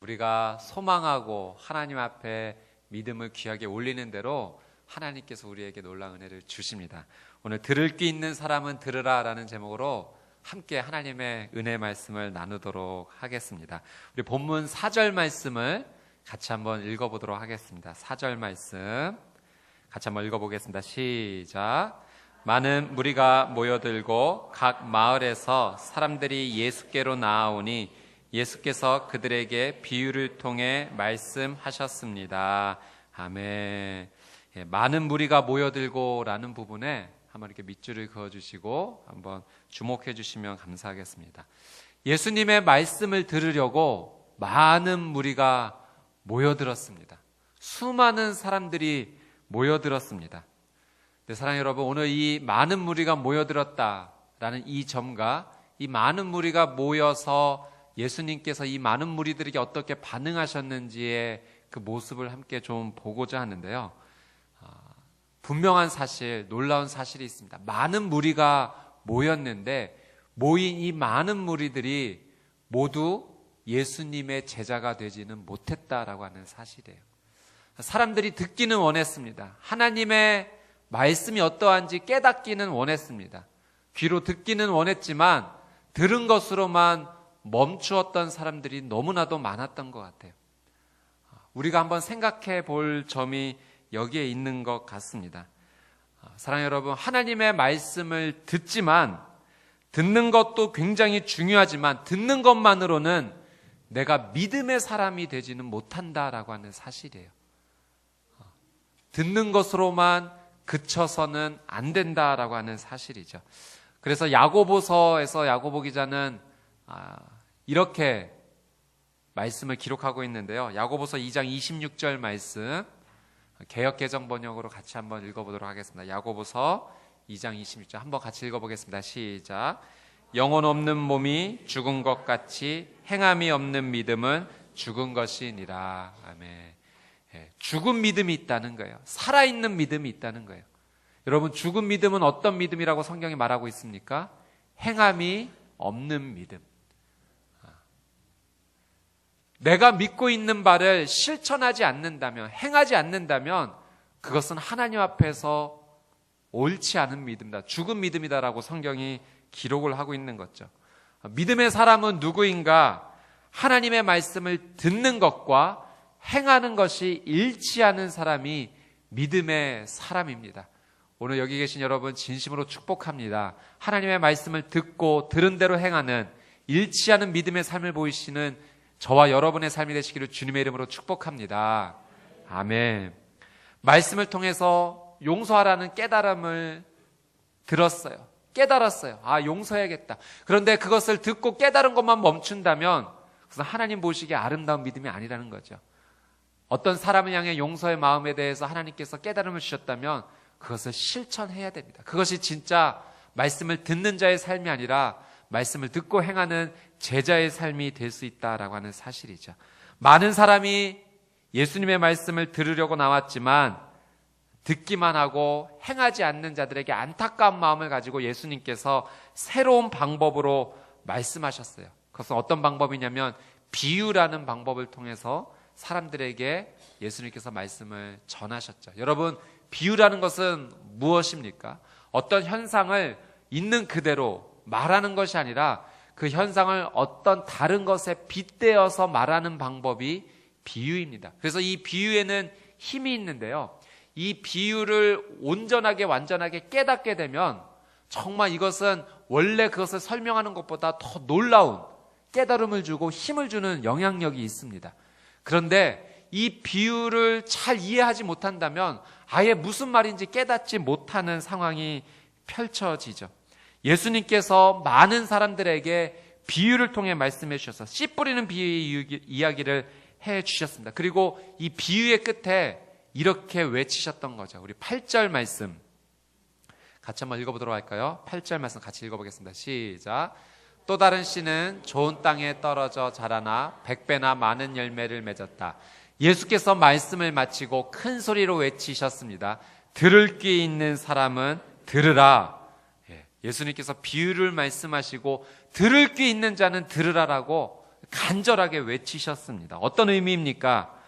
우리가 소망하고 하나님 앞에 믿음을 귀하게 올리는 대로 하나님께서 우리에게 놀라운 은혜를 주십니다. 오늘 들을 귀 있는 사람은 들으라 라는 제목으로 함께 하나님의 은혜 말씀을 나누도록 하겠습니다. 우리 본문 4절 말씀을 같이 한번 읽어보도록 하겠습니다. 4절 말씀 같이 한번 읽어보겠습니다. 시작. 많은 무리가 모여들고 각 마을에서 사람들이 예수께로 나아오니 예수께서 그들에게 비유를 통해 말씀하셨습니다. 아멘. 많은 무리가 모여들고 라는 부분에 한번 이렇게 밑줄을 그어주시고 한번 주목해 주시면 감사하겠습니다. 예수님의 말씀을 들으려고 많은 무리가 모여들었습니다. 수많은 사람들이 모여들었습니다. 네, 사랑하는 여러분, 오늘 이 많은 무리가 모여들었다라는 이 점과 이 많은 무리가 모여서 예수님께서 이 많은 무리들에게 어떻게 반응하셨는지의 그 모습을 함께 좀 보고자 하는데요. 분명한 사실, 놀라운 사실이 있습니다. 많은 무리가 모였는데 모인 이 많은 무리들이 모두 예수님의 제자가 되지는 못했다라고 하는 사실이에요. 사람들이 듣기는 원했습니다. 하나님의 말씀이 어떠한지 깨닫기는 원했습니다. 귀로 듣기는 원했지만 들은 것으로만 멈추었던 사람들이 너무나도 많았던 것 같아요. 우리가 한번 생각해 볼 점이 여기에 있는 것 같습니다. 사랑하는 여러분, 하나님의 말씀을 듣지만 듣는 것도 굉장히 중요하지만 듣는 것만으로는 내가 믿음의 사람이 되지는 못한다라고 하는 사실이에요. 듣는 것으로만 그쳐서는 안 된다라고 하는 사실이죠. 그래서 야고보서에서 야고보 기자는 이렇게 말씀을 기록하고 있는데요. 야고보서 2장 26절 말씀 개역개정 번역으로 같이 한번 읽어보도록 하겠습니다. 야고보서 2장 26절 한번 같이 읽어보겠습니다. 시작. 영혼 없는 몸이 죽은 것 같이 행함이 없는 믿음은 죽은 것이니라. 아멘. 죽은 믿음이 있다는 거예요. 살아있는 믿음이 있다는 거예요. 여러분, 죽은 믿음은 어떤 믿음이라고 성경이 말하고 있습니까? 행함이 없는 믿음. 내가 믿고 있는 바를 실천하지 않는다면, 행하지 않는다면 그것은 하나님 앞에서 옳지 않은 믿음이다. 죽은 믿음이다라고 성경이 기록을 하고 있는 거죠. 믿음의 사람은 누구인가? 하나님의 말씀을 듣는 것과 행하는 것이 일치하는 사람이 믿음의 사람입니다. 오늘 여기 계신 여러분 진심으로 축복합니다. 하나님의 말씀을 듣고 들은 대로 행하는 일치하는 믿음의 삶을 보이시는 저와 여러분의 삶이 되시기를 주님의 이름으로 축복합니다. 아멘. 말씀을 통해서 용서하라는 깨달음을 들었어요. 깨달았어요. 용서해야겠다. 그런데 그것을 듣고 깨달은 것만 멈춘다면 그것은 하나님 보시기에 아름다운 믿음이 아니라는 거죠. 어떤 사람을 향해 용서의 마음에 대해서 하나님께서 깨달음을 주셨다면 그것을 실천해야 됩니다. 그것이 진짜 말씀을 듣는 자의 삶이 아니라 말씀을 듣고 행하는 제자의 삶이 될 수 있다라고 하는 사실이죠. 많은 사람이 예수님의 말씀을 들으려고 나왔지만 듣기만 하고 행하지 않는 자들에게 안타까운 마음을 가지고 예수님께서 새로운 방법으로 말씀하셨어요. 그것은 어떤 방법이냐면 비유라는 방법을 통해서 사람들에게 예수님께서 말씀을 전하셨죠. 여러분, 비유라는 것은 무엇입니까? 어떤 현상을 있는 그대로 말하는 것이 아니라 그 현상을 어떤 다른 것에 빗대어서 말하는 방법이 비유입니다. 그래서 이 비유에는 힘이 있는데요. 이 비유를 온전하게 완전하게 깨닫게 되면 정말 이것은 원래 그것을 설명하는 것보다 더 놀라운 깨달음을 주고 힘을 주는 영향력이 있습니다. 그런데 이 비유를 잘 이해하지 못한다면 아예 무슨 말인지 깨닫지 못하는 상황이 펼쳐지죠. 예수님께서 많은 사람들에게 비유를 통해 말씀해 주셔서 씨 뿌리는 비유의 이야기를 해 주셨습니다. 그리고 이 비유의 끝에 이렇게 외치셨던 거죠. 우리 8절 말씀 같이 한번 읽어보도록 할까요? 8절 말씀 같이 읽어보겠습니다. 시작. 또 다른 씨는 좋은 땅에 떨어져 자라나 100배나 많은 열매를 맺었다. 예수께서 말씀을 마치고 큰 소리로 외치셨습니다. 들을 귀 있는 사람은 들으라. 예수님께서 비유를 말씀하시고 들을 귀 있는 자는 들으라라고 간절하게 외치셨습니다. 어떤 의미입니까?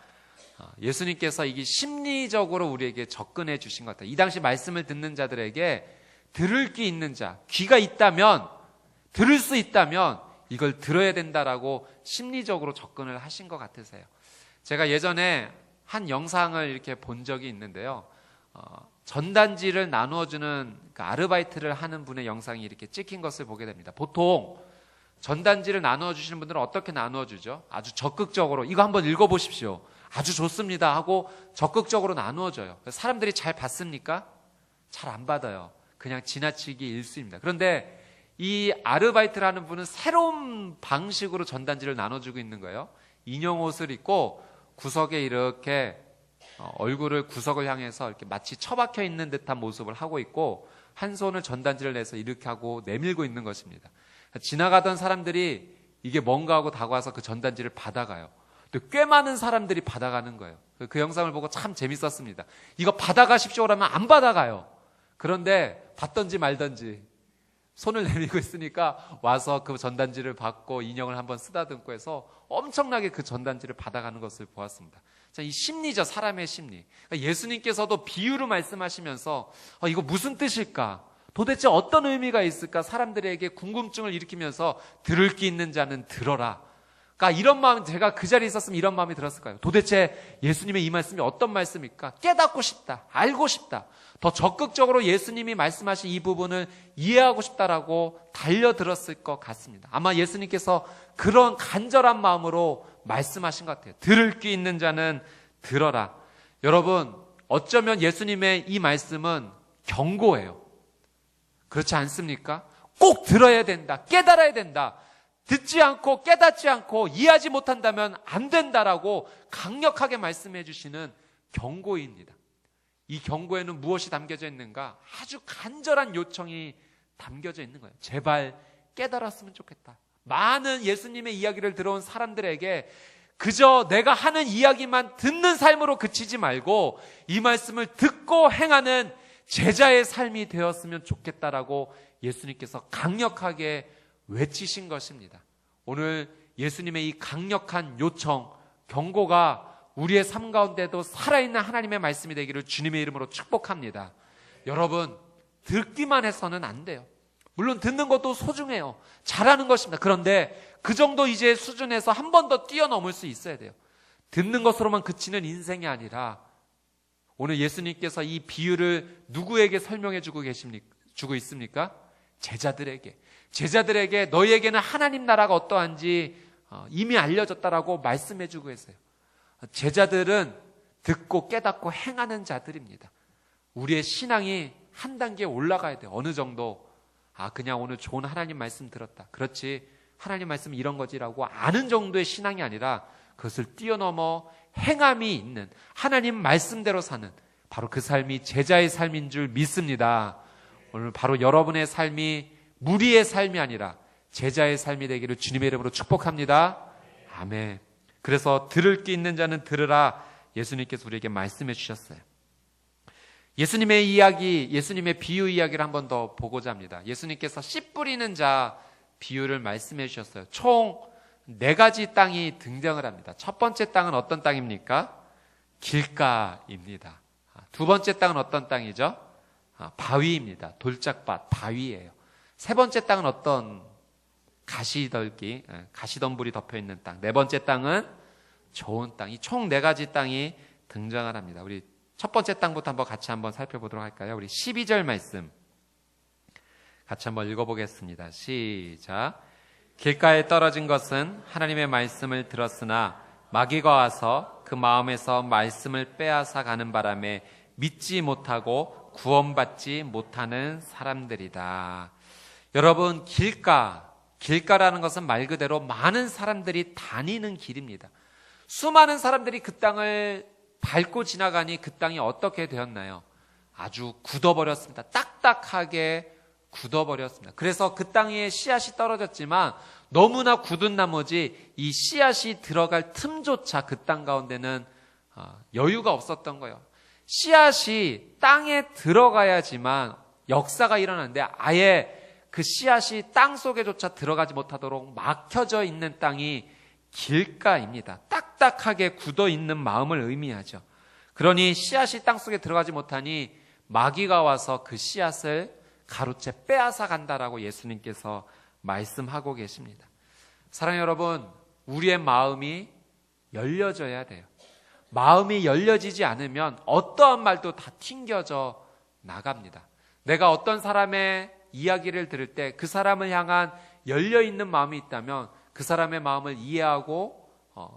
예수님께서 이게 심리적으로 우리에게 접근해 주신 것 같아요. 이 당시 말씀을 듣는 자들에게 들을 귀 있는 자, 귀가 있다면, 들을 수 있다면 이걸 들어야 된다라고 심리적으로 접근을 하신 것 같으세요. 제가 예전에 한 영상을 이렇게 본 적이 있는데요. 전단지를 나누어주는 아르바이트를 하는 분의 영상이 이렇게 찍힌 것을 보게 됩니다. 보통 전단지를 나누어 주시는 분들은 어떻게 나누어 주죠? 아주 적극적으로 이거 한번 읽어보십시오. 아주 좋습니다 하고 적극적으로 나누어 줘요. 사람들이 잘 받습니까? 잘 안 받아요. 그냥 지나치기 일쑤입니다. 그런데 이 아르바이트를 하는 분은 새로운 방식으로 전단지를 나눠주고 있는 거예요. 인형 옷을 입고 구석에 이렇게 얼굴을 구석을 향해서 이렇게 마치 처박혀 있는 듯한 모습을 하고 있고 한 손을 전단지를 내서 이렇게 하고 내밀고 있는 것입니다. 지나가던 사람들이 이게 뭔가 하고 다가와서 그 전단지를 받아가요. 또 꽤 많은 사람들이 받아가는 거예요. 그 영상을 보고 참 재밌었습니다. 이거 받아가십시오 그러면 안 받아가요. 그런데 받던지 말던지 손을 내밀고 있으니까 와서 그 전단지를 받고 인형을 한번 쓰다듬고 해서 엄청나게 그 전단지를 받아가는 것을 보았습니다. 자, 이 심리죠. 사람의 심리. 그러니까 예수님께서도 비유로 말씀하시면서 이거 무슨 뜻일까? 도대체 어떤 의미가 있을까? 사람들에게 궁금증을 일으키면서 들을 귀 있는 자는 들어라. 그러니까 이런 마음, 제가 그 자리에 있었으면 이런 마음이 들었을까요? 도대체 예수님의 이 말씀이 어떤 말씀일까? 깨닫고 싶다. 알고 싶다. 더 적극적으로 예수님이 말씀하신 이 부분을 이해하고 싶다라고 달려들었을 것 같습니다. 아마 예수님께서 그런 간절한 마음으로 말씀하신 것 같아요. 들을 귀 있는 자는 들어라. 여러분, 어쩌면 예수님의 이 말씀은 경고예요. 그렇지 않습니까? 꼭 들어야 된다. 깨달아야 된다. 듣지 않고 깨닫지 않고 이해하지 못한다면 안 된다라고 강력하게 말씀해 주시는 경고입니다. 이 경고에는 무엇이 담겨져 있는가? 아주 간절한 요청이 담겨져 있는 거예요. 제발 깨달았으면 좋겠다. 많은 예수님의 이야기를 들어온 사람들에게 그저 내가 하는 이야기만 듣는 삶으로 그치지 말고 이 말씀을 듣고 행하는 제자의 삶이 되었으면 좋겠다라고 예수님께서 강력하게 외치신 것입니다. 오늘 예수님의 이 강력한 요청, 경고가 우리의 삶 가운데도 살아있는 하나님의 말씀이 되기를 주님의 이름으로 축복합니다. 여러분, 듣기만 해서는 안 돼요. 물론 듣는 것도 소중해요. 잘하는 것입니다. 그런데 그 정도 이제 수준에서 한 번 더 뛰어넘을 수 있어야 돼요. 듣는 것으로만 그치는 인생이 아니라 오늘 예수님께서 이 비유를 누구에게 설명해 주고 있습니까? 제자들에게 너희에게는 하나님 나라가 어떠한지 이미 알려졌다라고 말씀해 주고 있어요. 제자들은 듣고 깨닫고 행하는 자들입니다. 우리의 신앙이 한 단계 올라가야 돼요. 어느 정도 그냥 오늘 좋은 하나님 말씀 들었다. 그렇지, 하나님 말씀은 이런 거지라고 아는 정도의 신앙이 아니라 그것을 뛰어넘어 행함이 있는 하나님 말씀대로 사는 바로 그 삶이 제자의 삶인 줄 믿습니다. 오늘 바로 여러분의 삶이 무리의 삶이 아니라 제자의 삶이 되기를 주님의 이름으로 축복합니다. 아멘. 그래서 들을 귀 있는 자는 들으라 예수님께서 우리에게 말씀해 주셨어요. 예수님의 이야기, 예수님의 비유 이야기를 한 번 더 보고자 합니다. 예수님께서 씨 뿌리는 자 비유를 말씀해 주셨어요. 총 4가지 땅이 등장을 합니다. 첫 번째 땅은 어떤 땅입니까? 길가입니다. 두 번째 땅은 어떤 땅이죠? 바위입니다. 돌짝밭, 바위예요. 세 번째 땅은 어떤 가시덤불이 덮여있는 땅. 네 번째 땅은 좋은 땅. 이 총 4가지 땅이 등장을 합니다. 우리 첫 번째 땅부터 같이 한번 살펴보도록 할까요? 우리 12절 말씀 같이 한번 읽어보겠습니다. 시작. 길가에 떨어진 것은 하나님의 말씀을 들었으나 마귀가 와서 그 마음에서 말씀을 빼앗아 가는 바람에 믿지 못하고 구원받지 못하는 사람들이다. 여러분, 길가라는 것은 말 그대로 많은 사람들이 다니는 길입니다. 수많은 사람들이 그 땅을 밟고 지나가니 그 땅이 어떻게 되었나요? 아주 굳어버렸습니다. 딱딱하게 굳어버렸습니다. 그래서 그 땅에 씨앗이 떨어졌지만 너무나 굳은 나머지 이 씨앗이 들어갈 틈조차 그 땅 가운데는 여유가 없었던 거예요. 씨앗이 땅에 들어가야지만 역사가 일어나는데 아예 그 씨앗이 땅 속에조차 들어가지 못하도록 막혀져 있는 땅이 길가입니다. 딱딱하게 굳어 있는 마음을 의미하죠. 그러니 씨앗이 땅속에 들어가지 못하니 마귀가 와서 그 씨앗을 가로채 빼앗아 간다라고 예수님께서 말씀하고 계십니다. 사랑하는 여러분, 우리의 마음이 열려져야 돼요. 마음이 열려지지 않으면 어떠한 말도 다 튕겨져 나갑니다. 내가 어떤 사람의 이야기를 들을 때 그 사람을 향한 열려있는 마음이 있다면 그 사람의 마음을 이해하고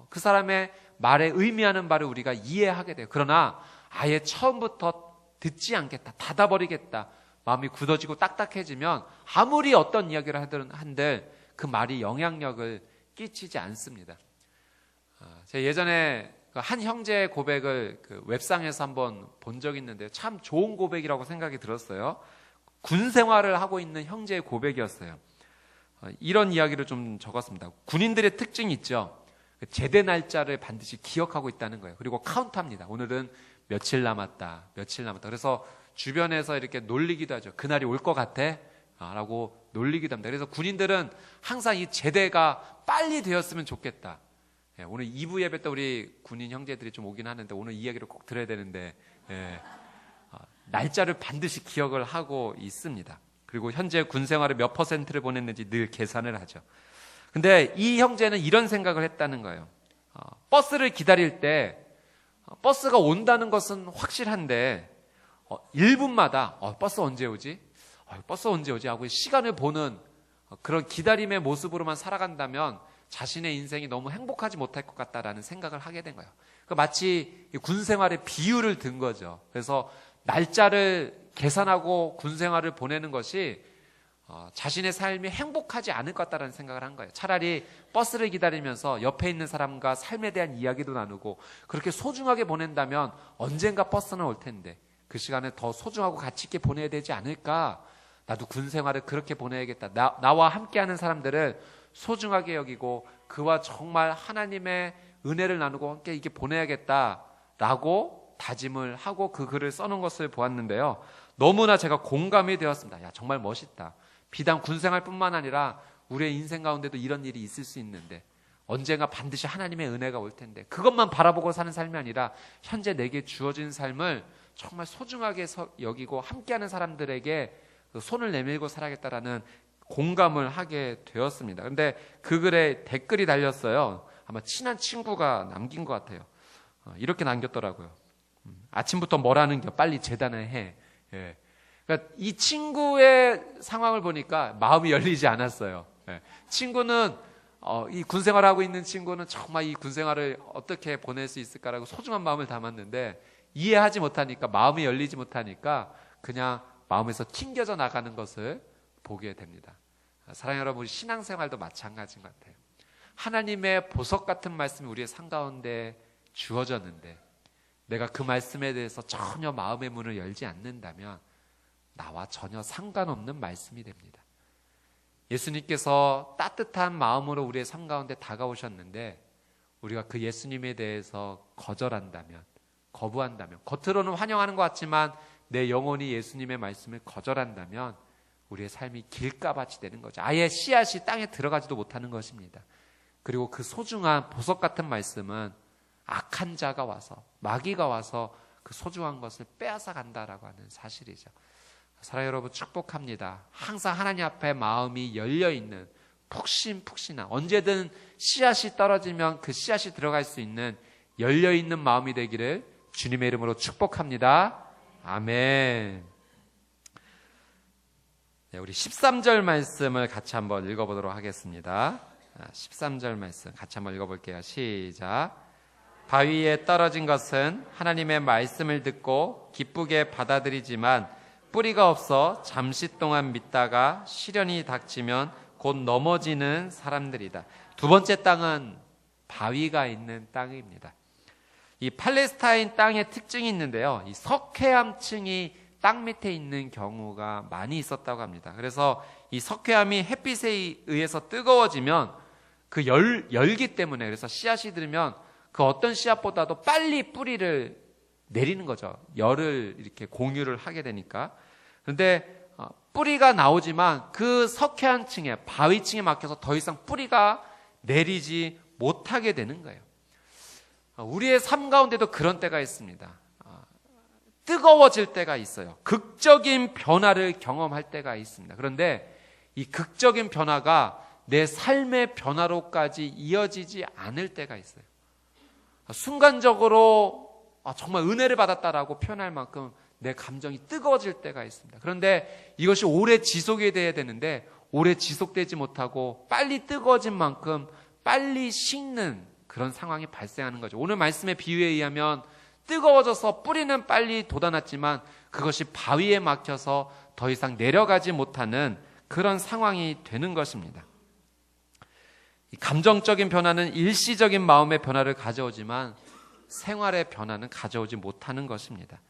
그 사람의 말에 의미하는 바를 우리가 이해하게 돼요. 그러나 아예 처음부터 듣지 않겠다, 닫아버리겠다, 마음이 굳어지고 딱딱해지면 아무리 어떤 이야기를 하든 한들 그 말이 영향력을 끼치지 않습니다. 제가 예전에 한 형제의 고백을 그 웹상에서 한번 본 적이 있는데요. 참 좋은 고백이라고 생각이 들었어요. 군 생활을 하고 있는 형제의 고백이었어요. 이런 이야기를 좀 적었습니다. 군인들의 특징이 있죠. 제대 날짜를 반드시 기억하고 있다는 거예요. 그리고 카운트합니다. 오늘은 며칠 남았다, 며칠 남았다. 그래서 주변에서 이렇게 놀리기도 하죠. 그날이 올 것 같아? 라고 놀리기도 합니다. 그래서 군인들은 항상 이 제대가 빨리 되었으면 좋겠다. 오늘 2부 예배 때 우리 군인 형제들이 좀 오긴 하는데 오늘 이 이야기를 꼭 들어야 되는데 날짜를 반드시 기억을 하고 있습니다. 그리고 현재 군 생활을 몇 %를 보냈는지 늘 계산을 하죠. 근데 이 형제는 이런 생각을 했다는 거예요. 버스를 기다릴 때 버스가 온다는 것은 확실한데 1분마다 버스 언제 오지? 버스 언제 오지? 하고 시간을 보는 그런 기다림의 모습으로만 살아간다면 자신의 인생이 너무 행복하지 못할 것 같다라는 생각을 하게 된 거예요. 마치 군 생활의 비유를 든 거죠. 그래서 날짜를 계산하고 군 생활을 보내는 것이 자신의 삶이 행복하지 않을 것 같다는 생각을 한 거예요. 차라리 버스를 기다리면서 옆에 있는 사람과 삶에 대한 이야기도 나누고 그렇게 소중하게 보낸다면 언젠가 버스는 올 텐데 그 시간을 더 소중하고 가치 있게 보내야 되지 않을까? 나도 군 생활을 그렇게 보내야겠다. 나와 함께하는 사람들을 소중하게 여기고 그와 정말 하나님의 은혜를 나누고 함께 이렇게 보내야겠다라고 다짐을 하고 그 글을 써놓은 것을 보았는데요. 너무나 제가 공감이 되었습니다. 야, 정말 멋있다. 비단 군생활뿐만 아니라 우리의 인생 가운데도 이런 일이 있을 수 있는데 언젠가 반드시 하나님의 은혜가 올 텐데 그것만 바라보고 사는 삶이 아니라 현재 내게 주어진 삶을 정말 소중하게 여기고 함께하는 사람들에게 손을 내밀고 살아야겠다라는 공감을 하게 되었습니다. 그런데 그 글에 댓글이 달렸어요. 아마 친한 친구가 남긴 것 같아요. 이렇게 남겼더라고요. 아침부터 뭐라는 겨 빨리 재단을 해. 예. 그러니까 이 친구의 상황을 보니까 마음이 열리지 않았어요. 예. 친구는 이 군생활을 하고 있는 친구는 정말 이 군생활을 어떻게 보낼 수 있을까라고 소중한 마음을 담았는데 이해하지 못하니까 마음이 열리지 못하니까 그냥 마음에서 튕겨져 나가는 것을 보게 됩니다. 사랑하는 여러분, 우리 신앙생활도 마찬가지인 것 같아요. 하나님의 보석 같은 말씀이 우리의 삶 가운데 주어졌는데 내가 그 말씀에 대해서 전혀 마음의 문을 열지 않는다면 나와 전혀 상관없는 말씀이 됩니다. 예수님께서 따뜻한 마음으로 우리의 삶 가운데 다가오셨는데 우리가 그 예수님에 대해서 거절한다면, 거부한다면, 겉으로는 환영하는 것 같지만 내 영혼이 예수님의 말씀을 거절한다면 우리의 삶이 길가밭이 되는 거죠. 아예 씨앗이 땅에 들어가지도 못하는 것입니다. 그리고 그 소중한 보석 같은 말씀은 악한 자가 와서, 마귀가 와서 그 소중한 것을 빼앗아 간다라고 하는 사실이죠. 사랑하는 여러분, 축복합니다. 항상 하나님 앞에 마음이 열려있는 푹신푹신한, 언제든 씨앗이 떨어지면 그 씨앗이 들어갈 수 있는 열려있는 마음이 되기를 주님의 이름으로 축복합니다. 아멘. 네, 우리 13절 말씀을 같이 한번 읽어보도록 하겠습니다. 13절 말씀 같이 한번 읽어볼게요. 시작. 바위에 떨어진 것은 하나님의 말씀을 듣고 기쁘게 받아들이지만 뿌리가 없어 잠시 동안 믿다가 시련이 닥치면 곧 넘어지는 사람들이다. 두 번째 땅은 바위가 있는 땅입니다. 이 팔레스타인 땅의 특징이 있는데요. 이 석회암층이 땅 밑에 있는 경우가 많이 있었다고 합니다. 그래서 이 석회암이 햇빛에 의해서 뜨거워지면 그 열기 때문에, 그래서 씨앗이 들면 그 어떤 씨앗보다도 빨리 뿌리를 내리는 거죠. 열을 이렇게 공유를 하게 되니까. 그런데 뿌리가 나오지만 그 석회암층에, 바위층에 막혀서 더 이상 뿌리가 내리지 못하게 되는 거예요. 우리의 삶 가운데도 그런 때가 있습니다. 뜨거워질 때가 있어요. 극적인 변화를 경험할 때가 있습니다. 그런데 이 극적인 변화가 내 삶의 변화로까지 이어지지 않을 때가 있어요. 순간적으로 정말 은혜를 받았다라고 표현할 만큼 내 감정이 뜨거워질 때가 있습니다. 그런데 이것이 오래 지속이 돼야 되는데 오래 지속되지 못하고 빨리 뜨거워진 만큼 빨리 식는 그런 상황이 발생하는 거죠. 오늘 말씀의 비유에 의하면 뜨거워져서 뿌리는 빨리 돋아났지만 그것이 바위에 막혀서 더 이상 내려가지 못하는 그런 상황이 되는 것입니다. 이 감정적인 변화는 일시적인 마음의 변화를 가져오지만 생활의 변화는 가져오지 못하는 것입니다.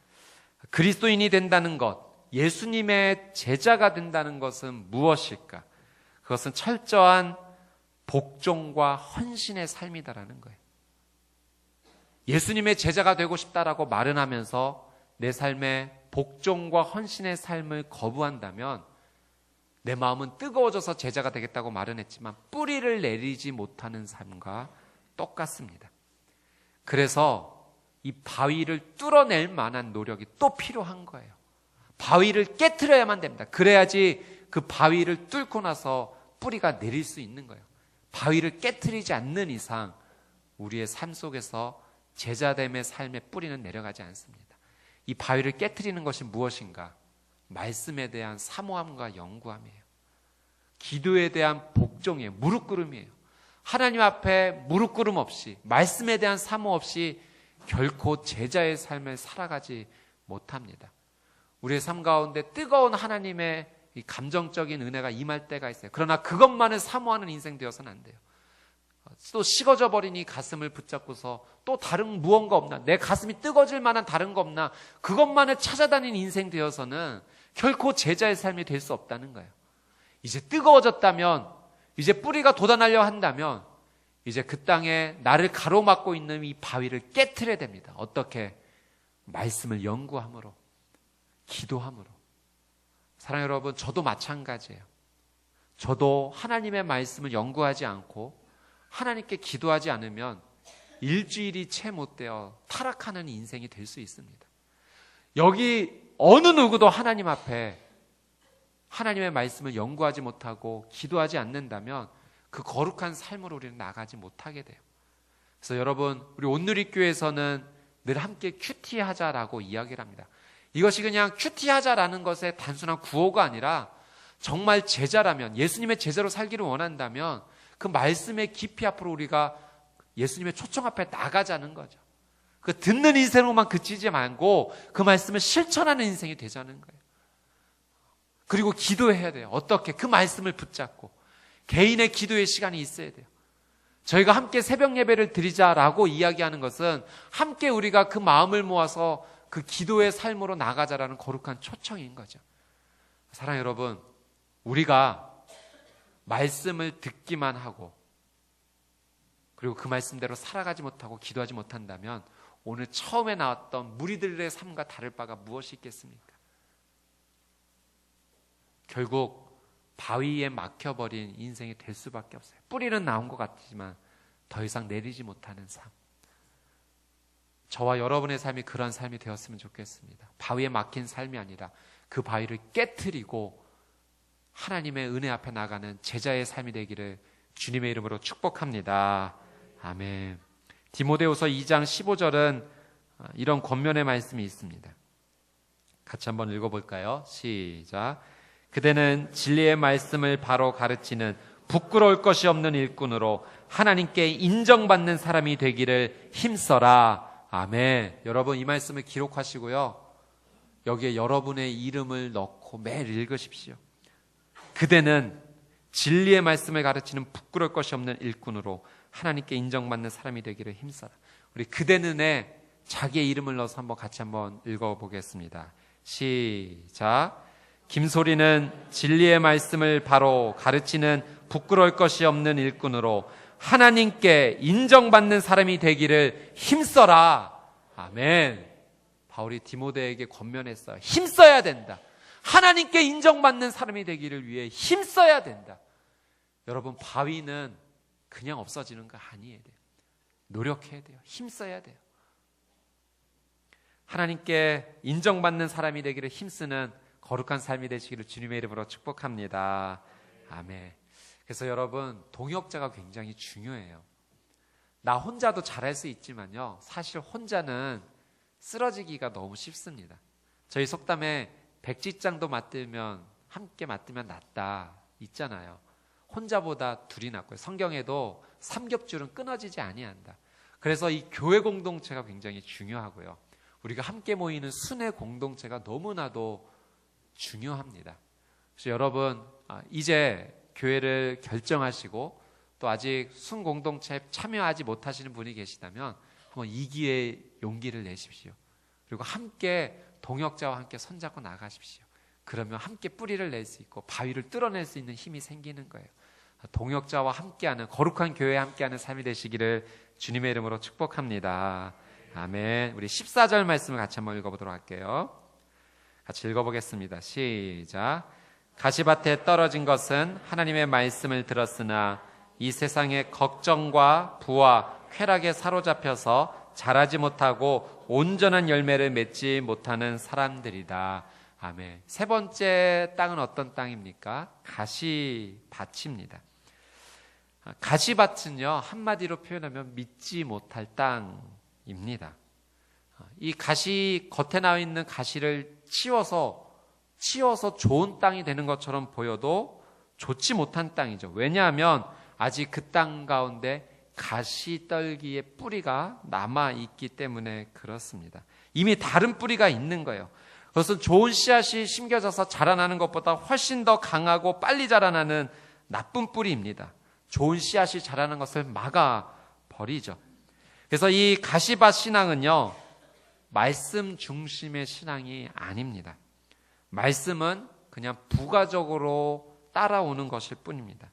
그리스도인이 된다는 것, 예수님의 제자가 된다는 것은 무엇일까? 그것은 철저한 복종과 헌신의 삶이다라는 거예요. 예수님의 제자가 되고 싶다라고 말은 하면서 내 삶에 복종과 헌신의 삶을 거부한다면 내 마음은 뜨거워져서 제자가 되겠다고 말은 했지만 뿌리를 내리지 못하는 삶과 똑같습니다. 그래서 이 바위를 뚫어낼 만한 노력이 또 필요한 거예요. 바위를 깨트려야만 됩니다. 그래야지 그 바위를 뚫고 나서 뿌리가 내릴 수 있는 거예요. 바위를 깨트리지 않는 이상 우리의 삶 속에서 제자됨의 삶의 뿌리는 내려가지 않습니다. 이 바위를 깨트리는 것이 무엇인가? 말씀에 대한 사모함과 연구함이에요. 기도에 대한 복종이에요. 무릎 꿇음이에요. 하나님 앞에 무릎 꿇음 없이 말씀에 대한 사모 없이 결코 제자의 삶을 살아가지 못합니다. 우리의 삶 가운데 뜨거운 하나님의 이 감정적인 은혜가 임할 때가 있어요. 그러나 그것만을 사모하는 인생 되어서는 안 돼요. 또 식어져 버린 이 가슴을 붙잡고서 또 다른 무언가 없나? 내 가슴이 뜨거워질 만한 다른 거 없나? 그것만을 찾아다니는 인생 되어서는 결코 제자의 삶이 될 수 없다는 거예요. 이제 뜨거워졌다면, 이제 뿌리가 돋아나려 한다면 이제 그 땅에 나를 가로막고 있는 이 바위를 깨트려야 됩니다. 어떻게? 말씀을 연구함으로, 기도함으로. 사랑하는 여러분, 저도 마찬가지예요. 저도 하나님의 말씀을 연구하지 않고 하나님께 기도하지 않으면 일주일이 채 못 되어 타락하는 인생이 될 수 있습니다. 여기 어느 누구도 하나님 앞에 하나님의 말씀을 연구하지 못하고 기도하지 않는다면 그 거룩한 삶으로 우리는 나가지 못하게 돼요. 그래서 여러분, 우리 온누리교회에서는 늘 함께 큐티하자라고 이야기를 합니다. 이것이 그냥 큐티하자라는 것의 단순한 구호가 아니라 정말 제자라면, 예수님의 제자로 살기를 원한다면 그 말씀의 깊이 앞으로 우리가 예수님의 초청 앞에 나가자는 거죠. 그 듣는 인생으로만 그치지 말고 그 말씀을 실천하는 인생이 되자는 거예요. 그리고 기도해야 돼요. 어떻게? 그 말씀을 붙잡고 개인의 기도의 시간이 있어야 돼요. 저희가 함께 새벽 예배를 드리자라고 이야기하는 것은 함께 우리가 그 마음을 모아서 그 기도의 삶으로 나가자라는 거룩한 초청인 거죠. 사랑하는 여러분, 우리가 말씀을 듣기만 하고 그리고 그 말씀대로 살아가지 못하고 기도하지 못한다면 오늘 처음에 나왔던 무리들의 삶과 다를 바가 무엇이 있겠습니까? 결국 바위에 막혀버린 인생이 될 수밖에 없어요. 뿌리는 나온 것 같지만 더 이상 내리지 못하는 삶. 저와 여러분의 삶이 그런 삶이 되었으면 좋겠습니다. 바위에 막힌 삶이 아니라 그 바위를 깨트리고 하나님의 은혜 앞에 나가는 제자의 삶이 되기를 주님의 이름으로 축복합니다. 아멘. 디모데후서 2장 15절은 이런 권면의 말씀이 있습니다. 같이 한번 읽어볼까요? 시작. 그대는 진리의 말씀을 바로 가르치는 부끄러울 것이 없는 일꾼으로 하나님께 인정받는 사람이 되기를 힘써라. 아멘. 여러분, 이 말씀을 기록하시고요, 여기에 여러분의 이름을 넣고 매일 읽으십시오. 그대는 진리의 말씀을 가르치는 부끄러울 것이 없는 일꾼으로 하나님께 인정받는 사람이 되기를 힘써라. 우리 그대는에 자기의 이름을 넣어서 한번 같이 한번 읽어보겠습니다. 시작. 김소리는 진리의 말씀을 바로 가르치는 부끄러울 것이 없는 일꾼으로 하나님께 인정받는 사람이 되기를 힘써라. 아멘. 바울이 디모데에게 권면했어요. 힘써야 된다. 하나님께 인정받는 사람이 되기를 위해 힘써야 된다. 여러분, 바위는 그냥 없어지는 거 아니에요. 노력해야 돼요. 힘써야 돼요. 하나님께 인정받는 사람이 되기를 힘쓰는 거룩한 삶이 되시기를 주님의 이름으로 축복합니다. 아멘. 그래서 여러분, 동역자가 굉장히 중요해요. 나 혼자도 잘할 수 있지만요, 사실 혼자는 쓰러지기가 너무 쉽습니다. 저희 속담에 백지장도 맡으면 함께 맡으면 낫다 있잖아요. 혼자보다 둘이 낫고요. 성경에도 삼겹줄은 끊어지지 아니한다. 그래서 이 교회 공동체가 굉장히 중요하고요. 우리가 함께 모이는 순회 공동체가 너무나도 중요합니다. 그래서 여러분, 이제 교회를 결정하시고 또 아직 순 공동체에 참여하지 못하시는 분이 계시다면 한번 이 기회에 용기를 내십시오. 그리고 함께 동역자와 함께 손잡고 나가십시오. 그러면 함께 뿌리를 낼 수 있고 바위를 뚫어낼 수 있는 힘이 생기는 거예요. 동역자와 함께하는, 거룩한 교회에 함께하는 삶이 되시기를 주님의 이름으로 축복합니다. 아멘. 우리 14절 말씀을 같이 한번 읽어보도록 할게요. 같이 읽어보겠습니다. 시작. 가시밭에 떨어진 것은 하나님의 말씀을 들었으나 이 세상의 걱정과 부와 쾌락에 사로잡혀서 자라지 못하고 온전한 열매를 맺지 못하는 사람들이다. 아멘. 세 번째 땅은 어떤 땅입니까? 가시밭입니다. 가시밭은요, 한마디로 표현하면 믿지 못할 땅입니다. 이 가시, 겉에 나와 있는 가시를 치워서 좋은 땅이 되는 것처럼 보여도 좋지 못한 땅이죠. 왜냐하면 아직 그 땅 가운데 가시떨기의 뿌리가 남아있기 때문에 그렇습니다. 이미 다른 뿌리가 있는 거예요. 그것은 좋은 씨앗이 심겨져서 자라나는 것보다 훨씬 더 강하고 빨리 자라나는 나쁜 뿌리입니다. 좋은 씨앗이 자라는 것을 막아버리죠. 그래서 이 가시밭 신앙은요, 말씀 중심의 신앙이 아닙니다. 말씀은 그냥 부가적으로 따라오는 것일 뿐입니다.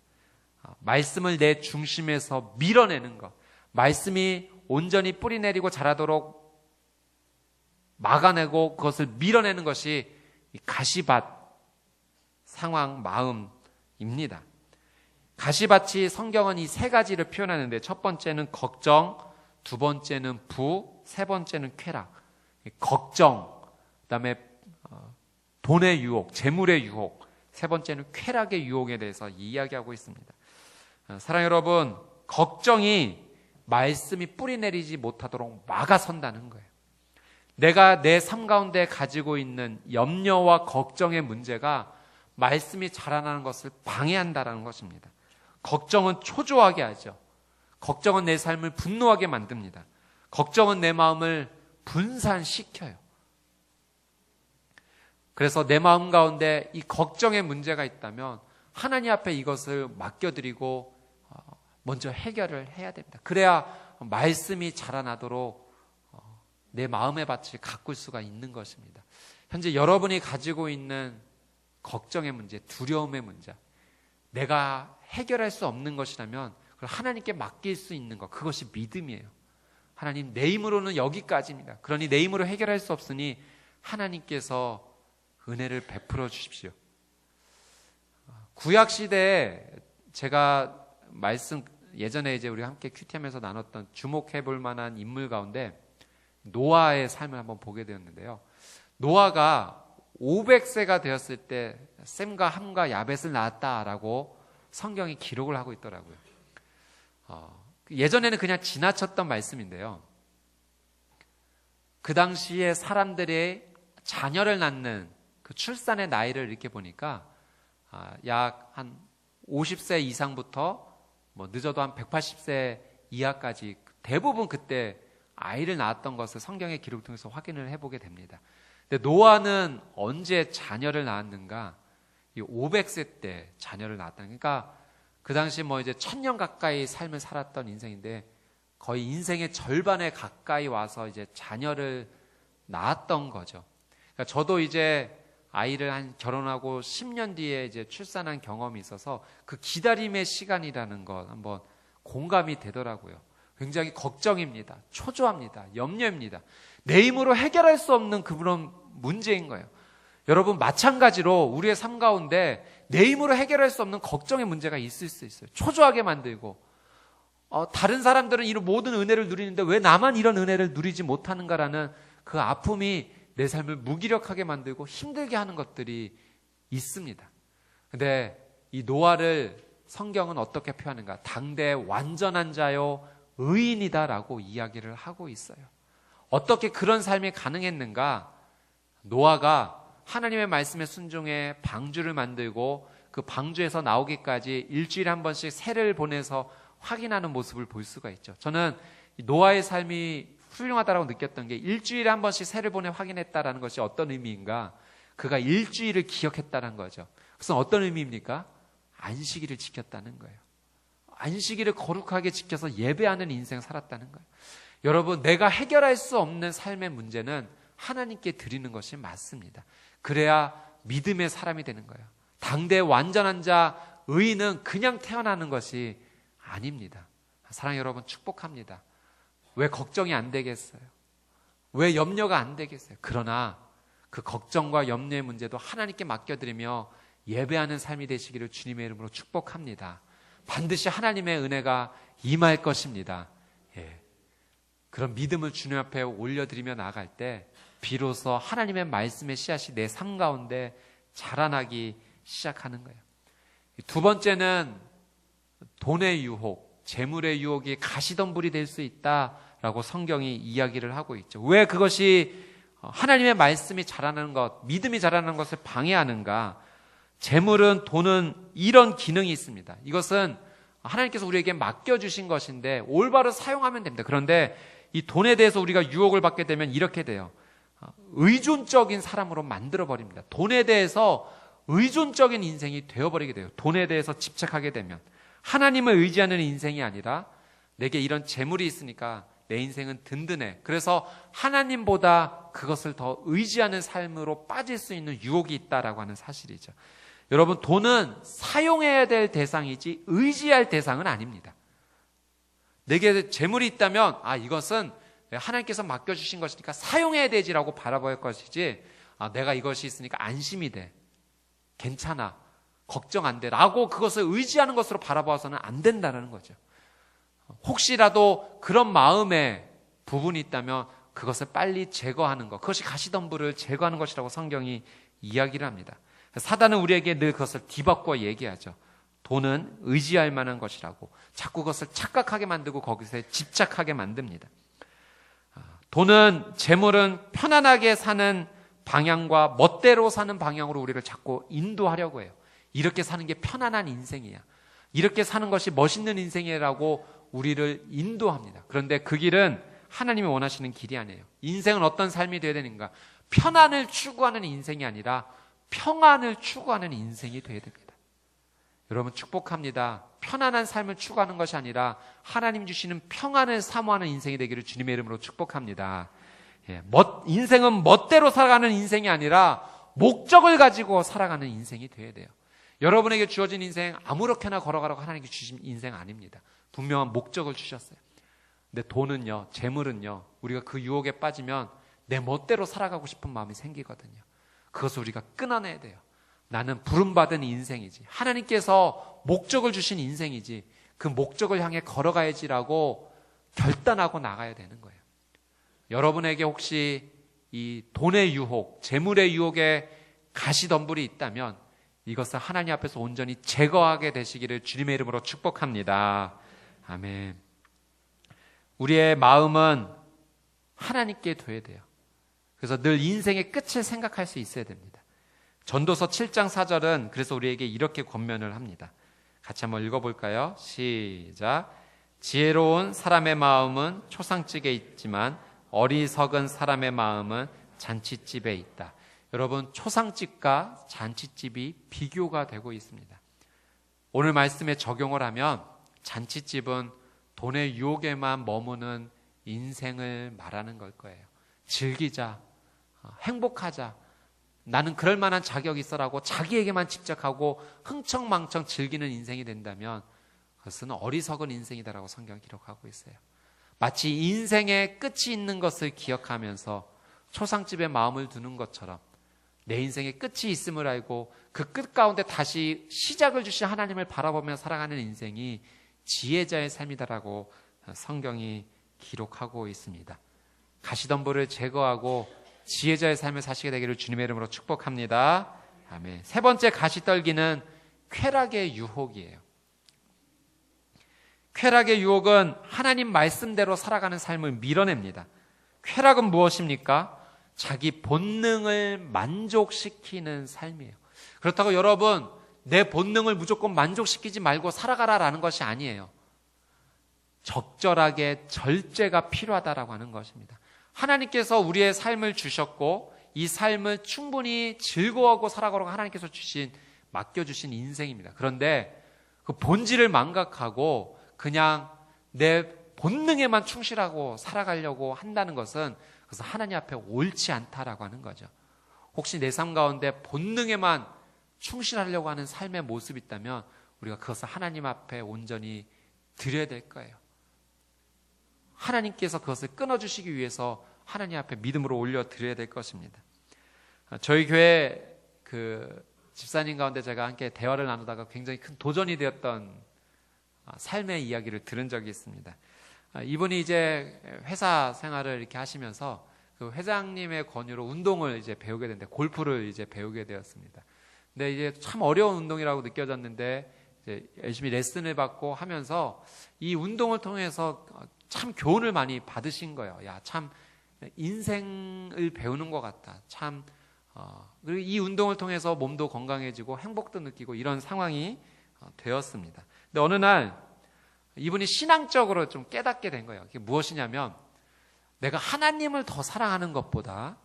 말씀을 내 중심에서 밀어내는 것, 말씀이 온전히 뿌리 내리고 자라도록 막아내고 그것을 밀어내는 것이 가시밭 상황, 마음입니다. 가시밭이 성경은 이 세 가지를 표현하는데, 첫 번째는 걱정, 두 번째는 부, 세 번째는 쾌락. 걱정, 그다음에 돈의 유혹, 재물의 유혹, 세 번째는 쾌락의 유혹에 대해서 이야기하고 있습니다. 사랑 여러분, 걱정이 말씀이 뿌리 내리지 못하도록 막아선다는 거예요. 내가 내 삶 가운데 가지고 있는 염려와 걱정의 문제가 말씀이 자라나는 것을 방해한다는 것입니다. 걱정은 초조하게 하죠. 걱정은 내 삶을 분노하게 만듭니다. 걱정은 내 마음을 분산시켜요. 그래서 내 마음 가운데 이 걱정의 문제가 있다면 하나님 앞에 이것을 맡겨드리고 먼저 해결을 해야 됩니다. 그래야 말씀이 자라나도록 내 마음의 밭을 가꿀 수가 있는 것입니다. 현재 여러분이 가지고 있는 걱정의 문제, 두려움의 문제, 내가 해결할 수 없는 것이라면 그걸 하나님께 맡길 수 있는 것, 그것이 믿음이에요. 하나님, 내 힘으로는 여기까지입니다. 그러니 내 힘으로 해결할 수 없으니 하나님께서 은혜를 베풀어 주십시오. 구약 시대에 제가 예전에 이제 우리 함께 큐티하면서 나눴던 주목해 볼 만한 인물 가운데 노아의 삶을 한번 보게 되었는데요. 노아가 500세가 되었을 때 셈과 함과 야벳을 낳았다라고 성경이 기록을 하고 있더라고요. 예전에는 그냥 지나쳤던 말씀인데요. 그 당시에 사람들의 자녀를 낳는 그 출산의 나이를 이렇게 보니까 약 한 50세 이상부터 뭐 늦어도 한 180세 이하까지 대부분 그때 아이를 낳았던 것을 성경의 기록을 통해서 확인을 해보게 됩니다. 근데 노아는 언제 자녀를 낳았는가? 이 500세 때 자녀를 낳았다는, 그러니까 그 당시 뭐 이제 1000년 가까이 삶을 살았던 인생인데 거의 인생의 절반에 가까이 와서 이제 자녀를 낳았던 거죠. 그러니까 저도 이제 아이를 한 결혼하고 10년 뒤에 이제 출산한 경험이 있어서 그 기다림의 시간이라는 것 한번 공감이 되더라고요. 굉장히 걱정입니다. 초조합니다. 염려입니다. 내 힘으로 해결할 수 없는 그런 문제인 거예요. 여러분, 마찬가지로 우리의 삶 가운데 내 힘으로 해결할 수 없는 걱정의 문제가 있을 수 있어요. 초조하게 만들고 다른 사람들은 이런 모든 은혜를 누리는데 왜 나만 이런 은혜를 누리지 못하는가라는 그 아픔이 내 삶을 무기력하게 만들고 힘들게 하는 것들이 있습니다. 근데 이 노아를 성경은 어떻게 표현하는가? 당대 완전한 자요 의인이다라고 이야기를 하고 있어요. 어떻게 그런 삶이 가능했는가? 노아가 하나님의 말씀에 순종해 방주를 만들고 그 방주에서 나오기까지 일주일에 한 번씩 새를 보내서 확인하는 모습을 볼 수가 있죠. 저는 노아의 삶이 훌륭하다고 느꼈던 게 일주일에 한 번씩 새를 보내 확인했다라는 것이 어떤 의미인가? 그가 일주일을 기억했다는 거죠. 그것은 어떤 의미입니까? 안식일을 지켰다는 거예요. 안식일을 거룩하게 지켜서 예배하는 인생 살았다는 거예요. 여러분, 내가 해결할 수 없는 삶의 문제는 하나님께 드리는 것이 맞습니다. 그래야 믿음의 사람이 되는 거예요. 당대 완전한 자 의인은 그냥 태어나는 것이 아닙니다. 사랑하는 여러분, 축복합니다. 왜 걱정이 안 되겠어요? 왜 염려가 안 되겠어요? 그러나 그 걱정과 염려의 문제도 하나님께 맡겨드리며 예배하는 삶이 되시기를 주님의 이름으로 축복합니다. 반드시 하나님의 은혜가 임할 것입니다. 그런 믿음을 주님 앞에 올려드리며 나아갈 때 비로소 하나님의 말씀의 씨앗이 내 삶 가운데 자라나기 시작하는 거예요. 두 번째는 돈의 유혹, 재물의 유혹이 가시덤불이 될 수 있다라고 성경이 이야기를 하고 있죠. 왜 그것이 하나님의 말씀이 자라나는 것, 믿음이 자라나는 것을 방해하는가? 재물은, 돈은 이런 기능이 있습니다. 이것은 하나님께서 우리에게 맡겨주신 것인데 올바로 사용하면 됩니다. 그런데 이 돈에 대해서 우리가 유혹을 받게 되면 이렇게 돼요. 의존적인 사람으로 만들어버립니다. 돈에 대해서 의존적인 인생이 되어버리게 돼요. 돈에 대해서 집착하게 되면 하나님을 의지하는 인생이 아니라 내게 이런 재물이 있으니까 내 인생은 든든해. 그래서 하나님보다 그것을 더 의지하는 삶으로 빠질 수 있는 유혹이 있다라고 하는 사실이죠. 여러분, 돈은 사용해야 될 대상이지 의지할 대상은 아닙니다. 내게 재물이 있다면 이것은 하나님께서 맡겨주신 것이니까 사용해야 되지라고 바라볼 것이지 내가 이것이 있으니까 안심이 돼, 괜찮아, 걱정 안 돼 라고 그것을 의지하는 것으로 바라봐서는 안 된다는 거죠. 혹시라도 그런 마음의 부분이 있다면 그것을 빨리 제거하는 것, 그것이 가시덤불을 제거하는 것이라고 성경이 이야기를 합니다. 사단은 우리에게 늘 그것을 뒤바꿔 얘기하죠. 돈은 의지할 만한 것이라고 자꾸 그것을 착각하게 만들고 거기서 집착하게 만듭니다. 돈은, 재물은 편안하게 사는 방향과 멋대로 사는 방향으로 우리를 자꾸 인도하려고 해요. 이렇게 사는 게 편안한 인생이야, 이렇게 사는 것이 멋있는 인생이라고 우리를 인도합니다. 그런데 그 길은 하나님이 원하시는 길이 아니에요. 인생은 어떤 삶이 되어야 되는가? 편안을 추구하는 인생이 아니라 평안을 추구하는 인생이 되어야 됩니다. 여러분, 축복합니다. 편안한 삶을 추구하는 것이 아니라 하나님 주시는 평안을 사모하는 인생이 되기를 주님의 이름으로 축복합니다. 인생은 멋대로 살아가는 인생이 아니라 목적을 가지고 살아가는 인생이 되어야 돼요. 여러분에게 주어진 인생 아무렇게나 걸어가라고 하나님께 주신 인생 아닙니다. 분명한 목적을 주셨어요. 근데 돈은요, 재물은요, 우리가 그 유혹에 빠지면 내 멋대로 살아가고 싶은 마음이 생기거든요. 그것을 우리가 끊어내야 돼요. 나는 부름받은 인생이지, 하나님께서 목적을 주신 인생이지, 그 목적을 향해 걸어가야지라고 결단하고 나가야 되는 거예요. 여러분에게 혹시 이 돈의 유혹, 재물의 유혹에 가시덤불이 있다면 이것을 하나님 앞에서 온전히 제거하게 되시기를 주님의 이름으로 축복합니다. 아멘. 우리의 마음은 하나님께 둬야 돼요. 그래서 늘 인생의 끝을 생각할 수 있어야 됩니다. 전도서 7장 4절은 그래서 우리에게 이렇게 권면을 합니다. 같이 한번 읽어볼까요? 시작. 지혜로운 사람의 마음은 초상집에 있지만 어리석은 사람의 마음은 잔치집에 있다. 여러분, 초상집과 잔치집이 비교가 되고 있습니다. 오늘 말씀에 적용을 하면 잔치집은 돈의 유혹에만 머무는 인생을 말하는 걸 거예요. 즐기자, 행복하자, 나는 그럴 만한 자격이 있어라고 자기에게만 집착하고 흥청망청 즐기는 인생이 된다면 그것은 어리석은 인생이다라고 성경이 기록하고 있어요. 마치 인생의 끝이 있는 것을 기억하면서 초상집에 마음을 두는 것처럼 내 인생의 끝이 있음을 알고 그 끝 가운데 다시 시작을 주신 하나님을 바라보며 살아가는 인생이 지혜자의 삶이다라고 성경이 기록하고 있습니다. 가시덤불을 제거하고 지혜자의 삶을 사시게 되기를 주님의 이름으로 축복합니다. 아멘. 세 번째 가시떨기는 쾌락의 유혹이에요. 쾌락의 유혹은 하나님 말씀대로 살아가는 삶을 밀어냅니다. 쾌락은 무엇입니까? 자기 본능을 만족시키는 삶이에요. 그렇다고 여러분, 내 본능을 무조건 만족시키지 말고 살아가라라는 것이 아니에요. 적절하게 절제가 필요하다라고 하는 것입니다. 하나님께서 우리의 삶을 주셨고 이 삶을 충분히 즐거워하고 살아가라고 하나님께서 맡겨주신 인생입니다. 그런데 그 본질을 망각하고 그냥 내 본능에만 충실하고 살아가려고 한다는 것은 그래서 하나님 앞에 옳지 않다라고 하는 거죠. 혹시 내 삶 가운데 본능에만 충실하려고 하는 삶의 모습이 있다면 우리가 그것을 하나님 앞에 온전히 드려야 될 거예요. 하나님께서 그것을 끊어주시기 위해서 하나님 앞에 믿음으로 올려드려야 될 것입니다. 저희 교회 집사님 가운데 제가 함께 대화를 나누다가 굉장히 큰 도전이 되었던 삶의 이야기를 들은 적이 있습니다. 이분이 이제 회사 생활을 이렇게 하시면서 그 회장님의 권유로 운동을 이제 배우게 됐는데 골프를 이제 배우게 되었습니다. 근데 이제 참 어려운 운동이라고 느껴졌는데 이제 열심히 레슨을 받고 하면서 이 운동을 통해서 참 교훈을 많이 받으신 거예요. 야, 참 인생을 배우는 것 같다. 참 그리고 이 운동을 통해서 몸도 건강해지고 행복도 느끼고 이런 상황이 되었습니다. 근데 어느 날 이분이 신앙적으로 좀 깨닫게 된 거예요. 그게 무엇이냐면 내가 하나님을 더 사랑하는 것보다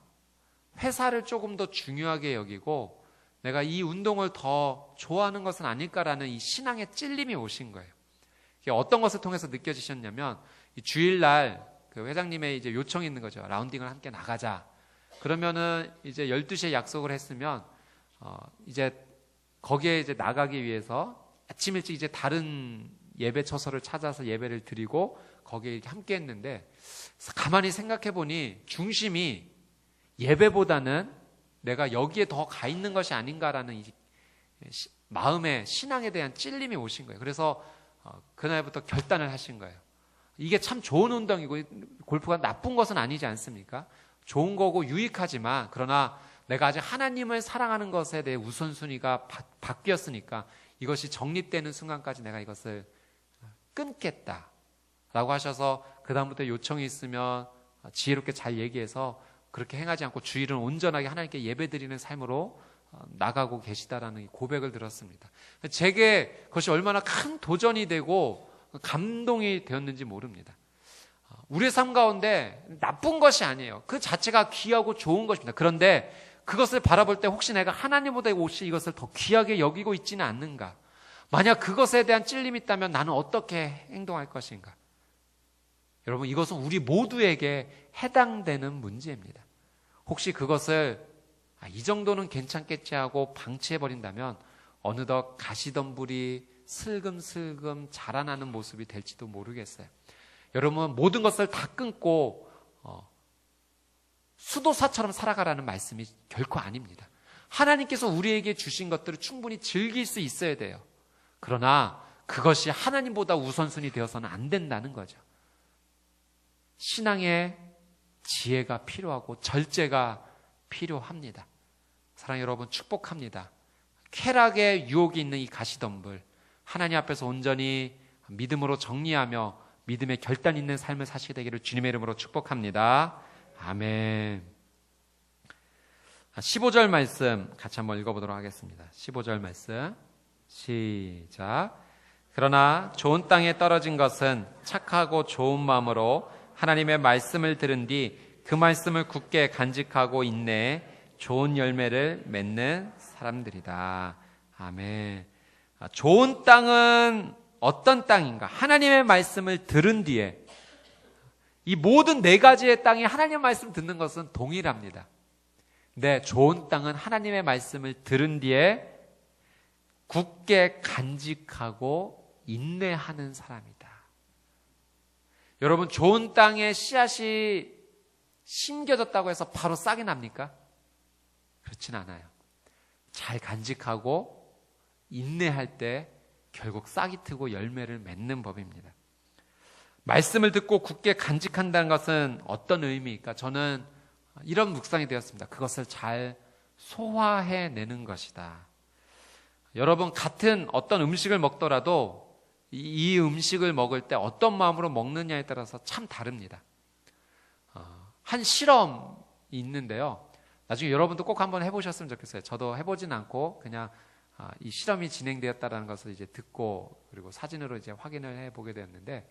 회사를 조금 더 중요하게 여기고 내가 이 운동을 더 좋아하는 것은 아닐까라는 이 신앙의 찔림이 오신 거예요. 이게 어떤 것을 통해서 느껴지셨냐면 이 주일날 그 회장님의 이제 요청이 있는 거죠. 라운딩을 함께 나가자. 그러면은 이제 12시에 약속을 했으면 이제 거기에 이제 나가기 위해서 아침 일찍 이제 다른 예배 처소를 찾아서 예배를 드리고 거기에 이렇게 함께 했는데 가만히 생각해 보니 중심이 예배보다는 내가 여기에 더 가 있는 것이 아닌가라는 이 마음의 신앙에 대한 찔림이 오신 거예요. 그래서 그날부터 결단을 하신 거예요. 이게 참 좋은 운동이고 골프가 나쁜 것은 아니지 않습니까? 좋은 거고 유익하지만 그러나 내가 아직 하나님을 사랑하는 것에 대해 우선순위가 바뀌었으니까 이것이 정립되는 순간까지 내가 이것을 끊겠다라고 하셔서 그 다음부터 요청이 있으면 지혜롭게 잘 얘기해서 그렇게 행하지 않고 주일은 온전하게 하나님께 예배드리는 삶으로 나가고 계시다라는 고백을 들었습니다. 제게 그것이 얼마나 큰 도전이 되고 감동이 되었는지 모릅니다. 우리의 삶 가운데 나쁜 것이 아니에요. 그 자체가 귀하고 좋은 것입니다. 그런데 그것을 바라볼 때 혹시 내가 하나님보다 혹시 이것을 더 귀하게 여기고 있지는 않는가? 만약 그것에 대한 찔림이 있다면 나는 어떻게 행동할 것인가? 여러분, 이것은 우리 모두에게 해당되는 문제입니다. 혹시 그것을 이 정도는 괜찮겠지 하고 방치해버린다면 어느덧 가시덤불이 슬금슬금 자라나는 모습이 될지도 모르겠어요. 여러분, 모든 것을 다 끊고 수도사처럼 살아가라는 말씀이 결코 아닙니다. 하나님께서 우리에게 주신 것들을 충분히 즐길 수 있어야 돼요. 그러나 그것이 하나님보다 우선순위 되어서는 안 된다는 거죠. 신앙의 지혜가 필요하고 절제가 필요합니다. 사랑하는 여러분, 축복합니다. 쾌락의 유혹이 있는 이 가시덤불, 하나님 앞에서 온전히 믿음으로 정리하며 믿음의 결단 있는 삶을 사시게 되기를 주님의 이름으로 축복합니다. 아멘. 15절 말씀 같이 한번 읽어보도록 하겠습니다. 15절 말씀 시작. 그러나 좋은 땅에 떨어진 것은 착하고 좋은 마음으로 하나님의 말씀을 들은 뒤 그 말씀을 굳게 간직하고 인내해 좋은 열매를 맺는 사람들이다. 아멘. 좋은 땅은 어떤 땅인가? 하나님의 말씀을 들은 뒤에 이 모든 네 가지의 땅이 하나님의 말씀 듣는 것은 동일합니다. 네, 좋은 땅은 하나님의 말씀을 들은 뒤에 굳게 간직하고 인내하는 사람이다. 여러분, 좋은 땅에 씨앗이 심겨졌다고 해서 바로 싹이 납니까? 그렇진 않아요. 잘 간직하고 인내할 때 결국 싹이 트고 열매를 맺는 법입니다. 말씀을 듣고 굳게 간직한다는 것은 어떤 의미일까? 저는 이런 묵상이 되었습니다. 그것을 잘 소화해내는 것이다. 여러분, 같은 어떤 음식을 먹더라도 이 음식을 먹을 때 어떤 마음으로 먹느냐에 따라서 참 다릅니다. 한 실험이 있는데요. 나중에 여러분도 꼭 한번 해보셨으면 좋겠어요. 저도 해보진 않고 그냥 이 실험이 진행되었다는 것을 이제 듣고 그리고 사진으로 이제 확인을 해보게 되었는데,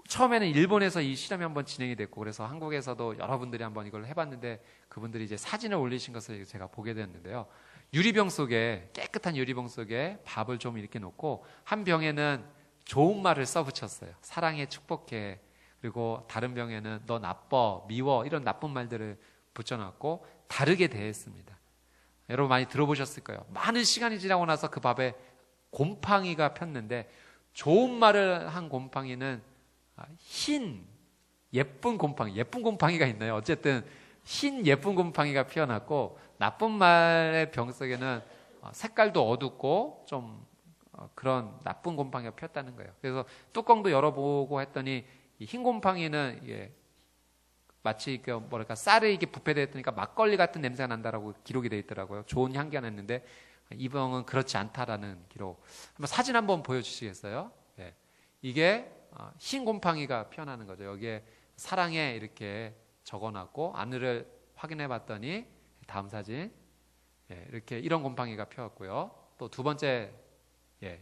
처음에는 일본에서 이 실험이 한번 진행이 됐고, 그래서 한국에서도 여러분들이 한번 이걸 해봤는데, 그분들이 이제 사진을 올리신 것을 제가 보게 되었는데요. 유리병 속에, 깨끗한 유리병 속에 밥을 좀 이렇게 놓고, 한 병에는 좋은 말을 써붙였어요. 사랑해, 축복해. 그리고 다른 병에는 너 나빠, 미워, 이런 나쁜 말들을 붙여놨고, 다르게 대했습니다. 여러분 많이 들어보셨을 거예요. 많은 시간이 지나고 나서 그 밥에 곰팡이가 폈는데, 좋은 말을 한 곰팡이는 흰 예쁜 곰팡이가 있나요? 어쨌든 흰 예쁜 곰팡이가 피어났고, 나쁜 말의 병 속에는 색깔도 어둡고 좀 그런 나쁜 곰팡이가 피었다는 거예요. 그래서 뚜껑도 열어보고 했더니 이 흰 곰팡이는 마치 쌀에 이게 부패되었으니까 막걸리 같은 냄새가 난다라고 기록이 되어 있더라고요. 좋은 향기가 났는데 이 병은 그렇지 않다라는 기록. 한번 사진 한번 보여주시겠어요? 네. 이게 흰 곰팡이가 피어나는 거죠. 여기에 사랑해 이렇게 적어놨고, 안을 확인해 봤더니 다음 사진, 이렇게 이런 곰팡이가 피었고요. 또 두 번째,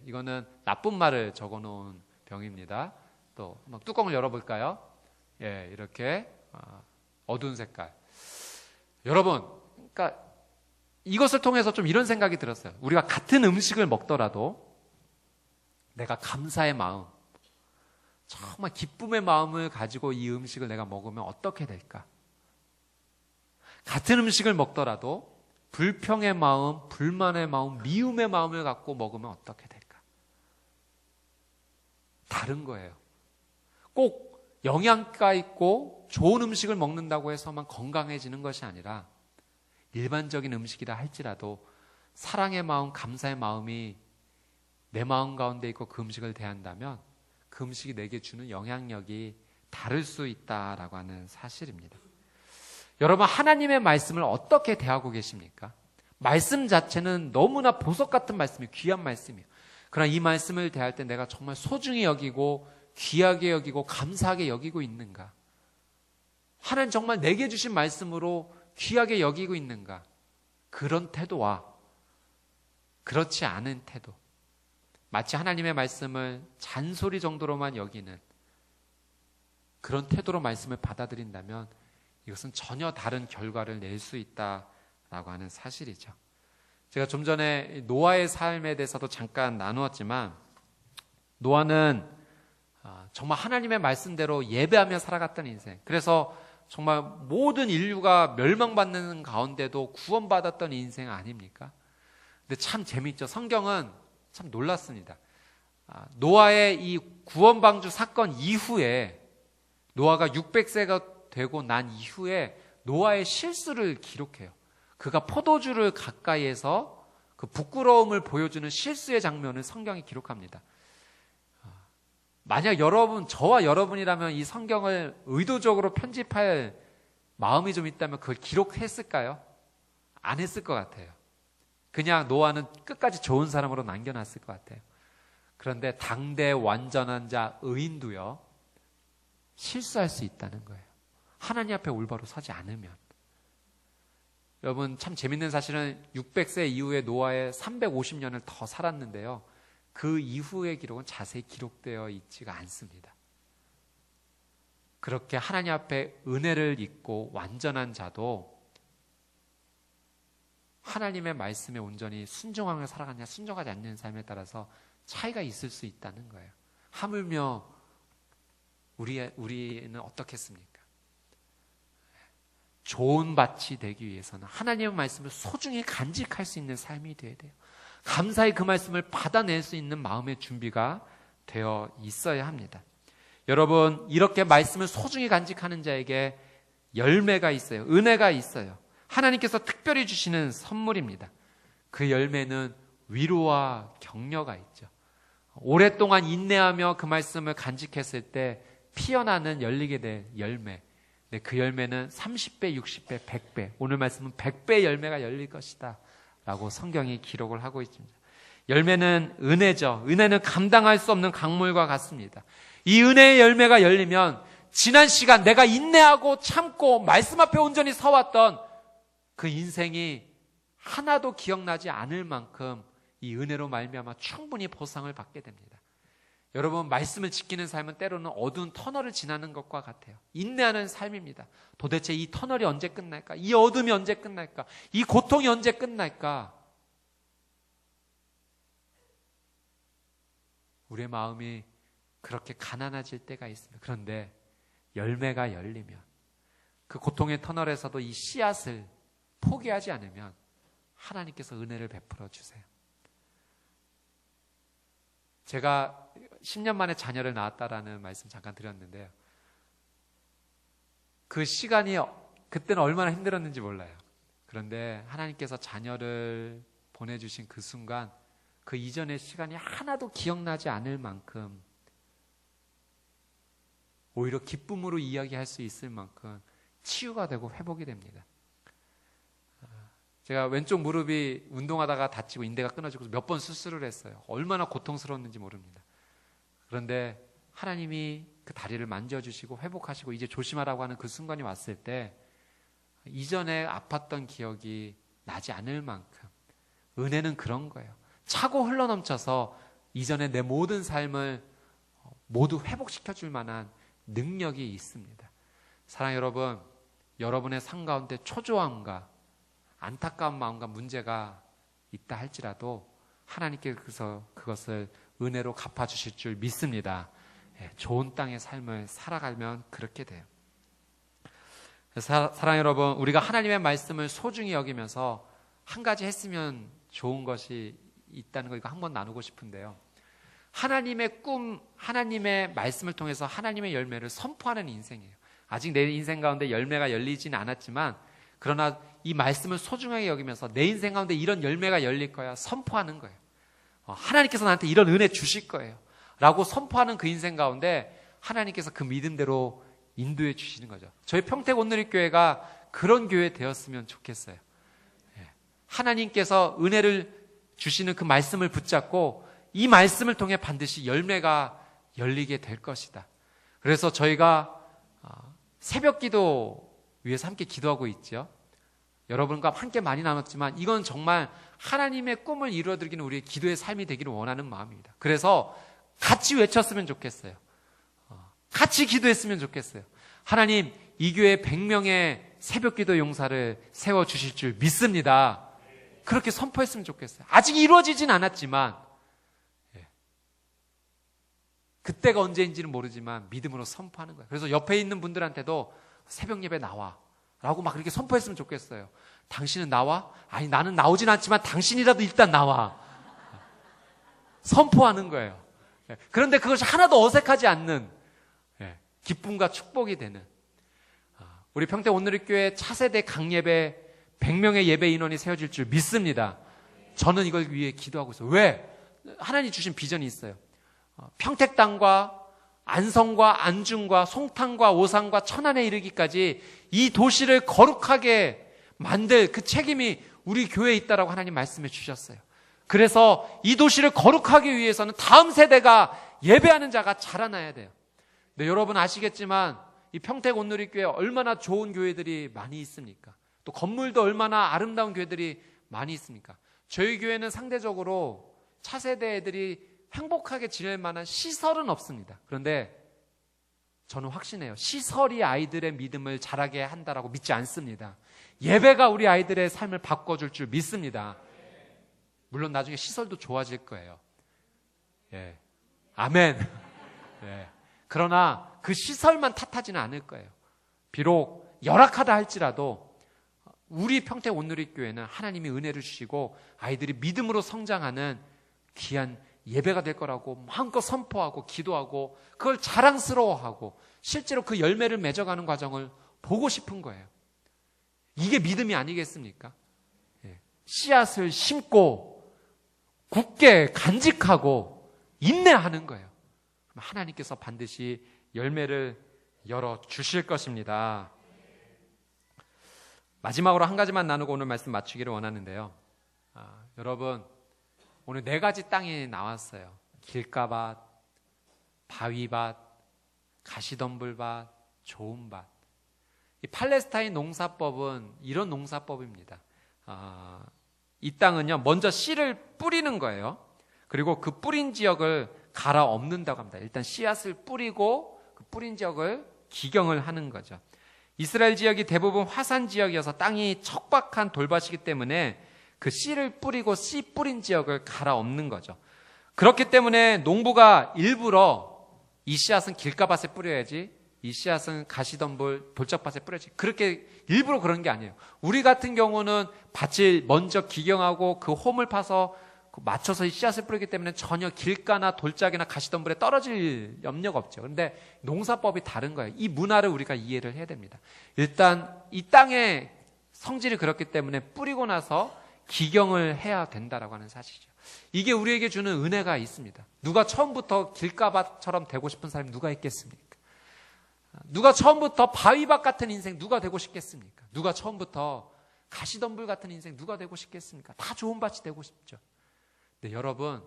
이거는 나쁜 말을 적어놓은 병입니다. 또 한번 뚜껑을 열어볼까요? 이렇게 어두운 색깔. 여러분, 그러니까 이것을 통해서 좀 이런 생각이 들었어요. 우리가 같은 음식을 먹더라도 내가 감사의 마음, 정말 기쁨의 마음을 가지고 이 음식을 내가 먹으면 어떻게 될까? 같은 음식을 먹더라도 불평의 마음, 불만의 마음, 미움의 마음을 갖고 먹으면 어떻게 될까? 다른 거예요. 꼭 영양가 있고 좋은 음식을 먹는다고 해서만 건강해지는 것이 아니라, 일반적인 음식이라 할지라도 사랑의 마음, 감사의 마음이 내 마음 가운데 있고 그 음식을 대한다면 그 음식이 내게 주는 영향력이 다를 수 있다라고 하는 사실입니다. 여러분, 하나님의 말씀을 어떻게 대하고 계십니까? 말씀 자체는 너무나 보석 같은 말씀이에요. 귀한 말씀이에요. 그러나 이 말씀을 대할 때 내가 정말 소중히 여기고 귀하게 여기고 감사하게 여기고 있는가? 하나님 정말 내게 주신 말씀으로 귀하게 여기고 있는가? 그런 태도와 그렇지 않은 태도, 마치 하나님의 말씀을 잔소리 정도로만 여기는 그런 태도로 말씀을 받아들인다면 이것은 전혀 다른 결과를 낼 수 있다라고 하는 사실이죠. 제가 좀 전에 노아의 삶에 대해서도 잠깐 나누었지만, 노아는 정말 하나님의 말씀대로 예배하며 살아갔던 인생, 그래서 정말 모든 인류가 멸망받는 가운데도 구원받았던 인생 아닙니까? 근데 참 재미있죠. 성경은 참 놀랐습니다. 노아의 이 구원방주 사건 이후에, 노아가 600세가 되고 난 이후에 노아의 실수를 기록해요. 그가 포도주를 가까이에서 그 부끄러움을 보여주는 실수의 장면을 성경이 기록합니다. 만약 저와 여러분이라면 이 성경을 의도적으로 편집할 마음이 좀 있다면 그걸 기록했을까요? 안 했을 것 같아요. 그냥 노아는 끝까지 좋은 사람으로 남겨놨을 것 같아요. 그런데 당대 완전한 자 의인도요, 실수할 수 있다는 거예요. 하나님 앞에 올바로 서지 않으면. 여러분, 참 재밌는 사실은 600세 이후에 노아의 350년을 더 살았는데요, 그 이후의 기록은 자세히 기록되어 있지가 않습니다. 그렇게 하나님 앞에 은혜를 입고 완전한 자도 하나님의 말씀에 온전히 순종하며 살아가냐 순종하지 않는 삶에 따라서 차이가 있을 수 있다는 거예요. 하물며 우리는 어떻겠습니까? 좋은 밭이 되기 위해서는 하나님의 말씀을 소중히 간직할 수 있는 삶이 되어야 돼요. 감사히 그 말씀을 받아낼 수 있는 마음의 준비가 되어 있어야 합니다. 여러분, 이렇게 말씀을 소중히 간직하는 자에게 열매가 있어요. 은혜가 있어요. 하나님께서 특별히 주시는 선물입니다. 그 열매는 위로와 격려가 있죠. 오랫동안 인내하며 그 말씀을 간직했을 때 피어나는 열리게 될 열매. 네, 그 열매는 30배, 60배, 100배. 오늘 말씀은 100배 열매가 열릴 것이다 라고 성경이 기록을 하고 있습니다. 열매는 은혜죠. 은혜는 감당할 수 없는 강물과 같습니다. 이 은혜의 열매가 열리면 지난 시간 내가 인내하고 참고 말씀 앞에 온전히 서왔던 그 인생이 하나도 기억나지 않을 만큼 이 은혜로 말미암아 충분히 보상을 받게 됩니다. 여러분, 말씀을 지키는 삶은 때로는 어두운 터널을 지나는 것과 같아요. 인내하는 삶입니다. 도대체 이 터널이 언제 끝날까? 이 어둠이 언제 끝날까? 이 고통이 언제 끝날까? 우리의 마음이 그렇게 가난해질 때가 있습니다. 그런데 열매가 열리면 그 고통의 터널에서도 이 씨앗을 포기하지 않으면 하나님께서 은혜를 베풀어 주세요. 제가 10년 만에 자녀를 낳았다라는 말씀 잠깐 드렸는데요. 그 시간이 그때는 얼마나 힘들었는지 몰라요. 그런데 하나님께서 자녀를 보내주신 그 순간 그 이전의 시간이 하나도 기억나지 않을 만큼 오히려 기쁨으로 이야기할 수 있을 만큼 치유가 되고 회복이 됩니다. 제가 왼쪽 무릎이 운동하다가 다치고 인대가 끊어지고 몇 번 수술을 했어요. 얼마나 고통스러웠는지 모릅니다. 그런데 하나님이 그 다리를 만져주시고 회복하시고 이제 조심하라고 하는 그 순간이 왔을 때 이전에 아팠던 기억이 나지 않을 만큼 은혜는 그런 거예요. 차고 흘러넘쳐서 이전에 내 모든 삶을 모두 회복시켜줄 만한 능력이 있습니다. 사랑하는 여러분, 여러분의 삶 가운데 초조함과 안타까운 마음과 문제가 있다 할지라도 하나님께서 그것을 은혜로 갚아주실 줄 믿습니다. 좋은 땅의 삶을 살아가면 그렇게 돼요. 사랑하는 여러분, 우리가 하나님의 말씀을 소중히 여기면서 한 가지 했으면 좋은 것이 있다는 거 이거 한번 나누고 싶은데요. 하나님의 꿈, 하나님의 말씀을 통해서 하나님의 열매를 선포하는 인생이에요. 아직 내 인생 가운데 열매가 열리지는 않았지만 그러나 이 말씀을 소중하게 여기면서 내 인생 가운데 이런 열매가 열릴 거야 선포하는 거예요. 하나님께서 나한테 이런 은혜 주실 거예요 라고 선포하는 그 인생 가운데 하나님께서 그 믿음대로 인도해 주시는 거죠. 저희 평택 온누리교회가 그런 교회 되었으면 좋겠어요. 하나님께서 은혜를 주시는 그 말씀을 붙잡고 이 말씀을 통해 반드시 열매가 열리게 될 것이다. 그래서 저희가 새벽 기도 위해서 함께 기도하고 있죠. 여러분과 함께 많이 나눴지만 이건 정말 하나님의 꿈을 이루어드리기는 우리의 기도의 삶이 되기를 원하는 마음입니다. 그래서 같이 외쳤으면 좋겠어요. 같이 기도했으면 좋겠어요. 하나님, 이 교회 100명의 새벽 기도 용사를 세워주실 줄 믿습니다. 그렇게 선포했으면 좋겠어요. 아직 이루어지진 않았지만 그때가 언제인지는 모르지만 믿음으로 선포하는 거예요. 그래서 옆에 있는 분들한테도 새벽 예배 나와 라고 막 그렇게 선포했으면 좋겠어요. 당신은 나와? 아니, 나는 나오진 않지만 당신이라도 일단 나와. 선포하는 거예요. 그런데 그것이 하나도 어색하지 않는 기쁨과 축복이 되는 우리 평택 온누리교회 차세대 강예배 100명의 예배 인원이 세워질 줄 믿습니다. 저는 이걸 위해 기도하고 있어요. 왜? 하나님 주신 비전이 있어요. 평택 땅과 안성과 안중과 송탄과 오산과 천안에 이르기까지 이 도시를 거룩하게 만들 그 책임이 우리 교회에 있다라고 하나님 말씀해 주셨어요. 그래서 이 도시를 거룩하기 위해서는 다음 세대가 예배하는 자가 자라나야 돼요. 네, 여러분 아시겠지만 이 평택 온누리교회 얼마나 좋은 교회들이 많이 있습니까? 또 건물도 얼마나 아름다운 교회들이 많이 있습니까? 저희 교회는 상대적으로 차세대 애들이 행복하게 지낼 만한 시설은 없습니다. 그런데 저는 확신해요. 시설이 아이들의 믿음을 자라게 한다라고 믿지 않습니다. 예배가 우리 아이들의 삶을 바꿔줄 줄 믿습니다. 물론 나중에 시설도 좋아질 거예요. 예. 아멘. 예. 그러나 그 시설만 탓하지는 않을 거예요. 비록 열악하다 할지라도 우리 평택 온누리교회는 하나님이 은혜를 주시고 아이들이 믿음으로 성장하는 귀한 예배가 될 거라고 마음껏 선포하고 기도하고 그걸 자랑스러워하고 실제로 그 열매를 맺어가는 과정을 보고 싶은 거예요. 이게 믿음이 아니겠습니까? 씨앗을 심고 굳게 간직하고 인내하는 거예요. 그럼 하나님께서 반드시 열매를 열어 주실 것입니다. 마지막으로 한 가지만 나누고 오늘 말씀 마치기를 원하는데요. 여러분, 오늘 4가지 땅이 나왔어요. 길가밭, 바위밭, 가시덤불밭, 좋은 밭. 이 팔레스타인 농사법은 이런 농사법입니다. 이 땅은요, 먼저 씨를 뿌리는 거예요. 그리고 그 뿌린 지역을 갈아엎는다고 합니다. 일단 씨앗을 뿌리고 그 뿌린 지역을 기경을 하는 거죠. 이스라엘 지역이 대부분 화산 지역이어서 땅이 척박한 돌밭이기 때문에 그 씨를 뿌리고 씨 뿌린 지역을 갈아엎는 거죠. 그렇기 때문에 농부가 일부러 이 씨앗은 길가밭에 뿌려야지, 이 씨앗은 가시덤불 돌짝밭에 뿌려야지, 그렇게 일부러 그런 게 아니에요. 우리 같은 경우는 밭을 먼저 기경하고 그 홈을 파서 맞춰서 이 씨앗을 뿌리기 때문에 전혀 길가나 돌짝이나 가시덤불에 떨어질 염려가 없죠. 그런데 농사법이 다른 거예요. 이 문화를 우리가 이해를 해야 됩니다. 일단 이 땅의 성질이 그렇기 때문에 뿌리고 나서 기경을 해야 된다라고 하는 사실이죠. 이게 우리에게 주는 은혜가 있습니다. 누가 처음부터 길가밭처럼 되고 싶은 사람이 누가 있겠습니까? 누가 처음부터 바위밭 같은 인생 누가 되고 싶겠습니까? 누가 처음부터 가시덤불 같은 인생 누가 되고 싶겠습니까? 다 좋은 밭이 되고 싶죠. 근데 여러분,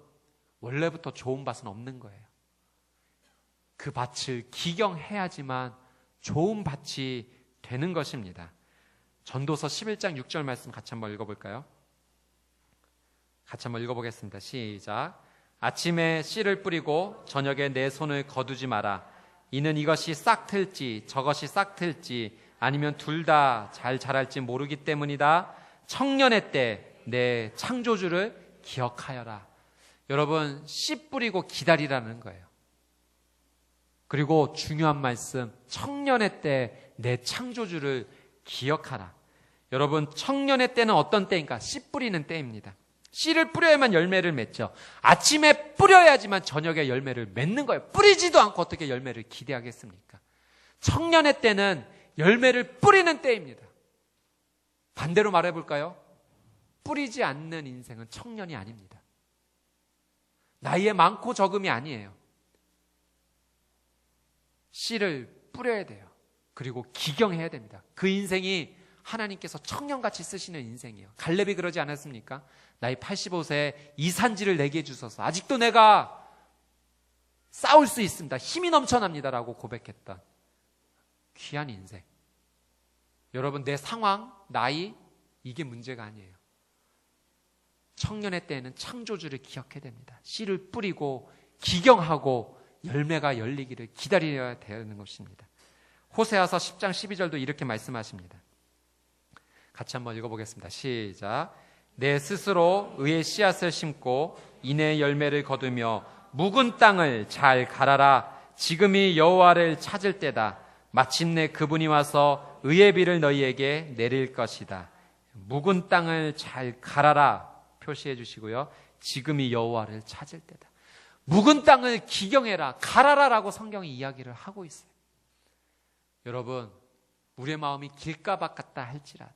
원래부터 좋은 밭은 없는 거예요. 그 밭을 기경해야지만 좋은 밭이 되는 것입니다. 전도서 11장 6절 말씀 같이 한번 읽어볼까요? 같이 한번 읽어보겠습니다. 시작. 아침에 씨를 뿌리고 저녁에 내 손을 거두지 마라. 이는 이것이 싹 틀지 저것이 싹 틀지 아니면 둘 다 잘 자랄지 모르기 때문이다. 청년의 때 내 창조주를 기억하여라. 여러분, 씨 뿌리고 기다리라는 거예요. 그리고 중요한 말씀, 청년의 때 내 창조주를 기억하라. 여러분, 청년의 때는 어떤 때인가? 씨 뿌리는 때입니다. 씨를 뿌려야만 열매를 맺죠. 아침에 뿌려야지만 저녁에 열매를 맺는 거예요. 뿌리지도 않고 어떻게 열매를 기대하겠습니까? 청년의 때는 열매를 뿌리는 때입니다. 반대로 말해볼까요? 뿌리지 않는 인생은 청년이 아닙니다. 나이에 많고 적음이 아니에요. 씨를 뿌려야 돼요. 그리고 기경해야 됩니다. 그 인생이 하나님께서 청년같이 쓰시는 인생이에요. 갈렙이 그러지 않았습니까? 나이 85세에 이 산지를 내게 주소서. 아직도 내가 싸울 수 있습니다. 힘이 넘쳐납니다라고 고백했던 귀한 인생. 여러분, 내 상황, 나이, 이게 문제가 아니에요. 청년의 때에는 창조주를 기억해야 됩니다. 씨를 뿌리고 기경하고 열매가 열리기를 기다려야 되는 것입니다. 호세아서 10장 12절도 이렇게 말씀하십니다. 같이 한번 읽어보겠습니다. 시작. 내 스스로 의의 씨앗을 심고 이내 열매를 거두며 묵은 땅을 잘 갈아라. 지금이 여호와를 찾을 때다. 마침내 그분이 와서 의의 비를 너희에게 내릴 것이다. 묵은 땅을 잘 갈아라 표시해 주시고요. 지금이 여호와를 찾을 때다. 묵은 땅을 기경해라, 갈아라라고 성경이 이야기를 하고 있어요. 여러분, 우리의 마음이 길가밭 같다 할지라도,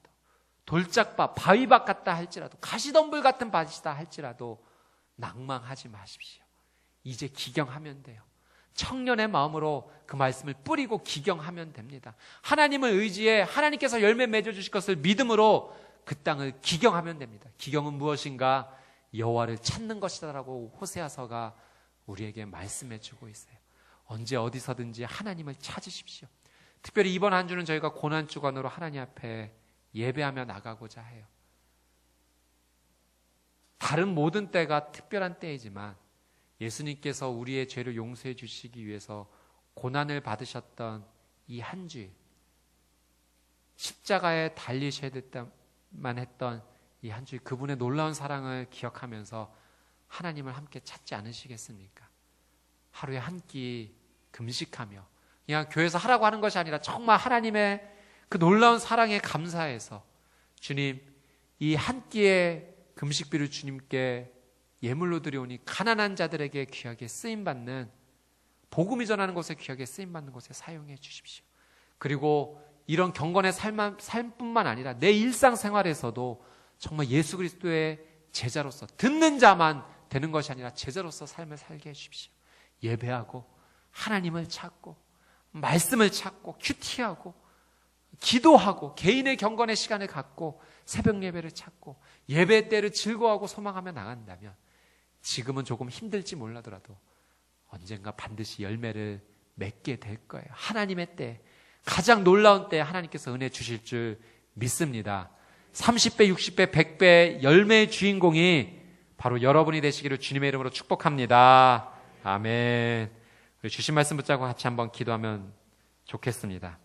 돌짝밭, 바위밭 같다 할지라도, 가시덤불 같은 밭이다 할지라도 낭망하지 마십시오. 이제 기경하면 돼요. 청년의 마음으로 그 말씀을 뿌리고 기경하면 됩니다. 하나님을 의지해 하나님께서 열매 맺어주실 것을 믿음으로 그 땅을 기경하면 됩니다. 기경은 무엇인가? 여호와를 찾는 것이다라고 호세아서가 우리에게 말씀해주고 있어요. 언제 어디서든지 하나님을 찾으십시오. 특별히 이번 한 주는 저희가 고난주간으로 하나님 앞에 예배하며 나가고자 해요. 다른 모든 때가 특별한 때이지만 예수님께서 우리의 죄를 용서해 주시기 위해서 고난을 받으셨던 이 한 주일, 십자가에 달리셔야 됐다만 했던 이 한 주일, 그분의 놀라운 사랑을 기억하면서 하나님을 함께 찾지 않으시겠습니까? 하루에 한 끼 금식하며 그냥 교회에서 하라고 하는 것이 아니라 정말 하나님의 그 놀라운 사랑에 감사해서 주님, 이 한 끼의 금식비를 주님께 예물로 드려오니 가난한 자들에게 귀하게 쓰임받는, 복음이 전하는 곳에 귀하게 쓰임받는 곳에 사용해 주십시오. 그리고 이런 경건의 삶뿐만 아니라 내 일상생활에서도 정말 예수 그리스도의 제자로서 듣는 자만 되는 것이 아니라 제자로서 삶을 살게 해주십시오. 예배하고 하나님을 찾고 말씀을 찾고 큐티하고 기도하고 개인의 경건의 시간을 갖고 새벽 예배를 찾고 예배 때를 즐거워하고 소망하며 나간다면 지금은 조금 힘들지 몰라더라도 언젠가 반드시 열매를 맺게 될 거예요. 하나님의 때, 가장 놀라운 때에 하나님께서 은혜 주실 줄 믿습니다. 30배, 60배, 100배 열매의 주인공이 바로 여러분이 되시기를 주님의 이름으로 축복합니다. 아멘. 우리 주신 말씀 붙잡고 같이 한번 기도하면 좋겠습니다.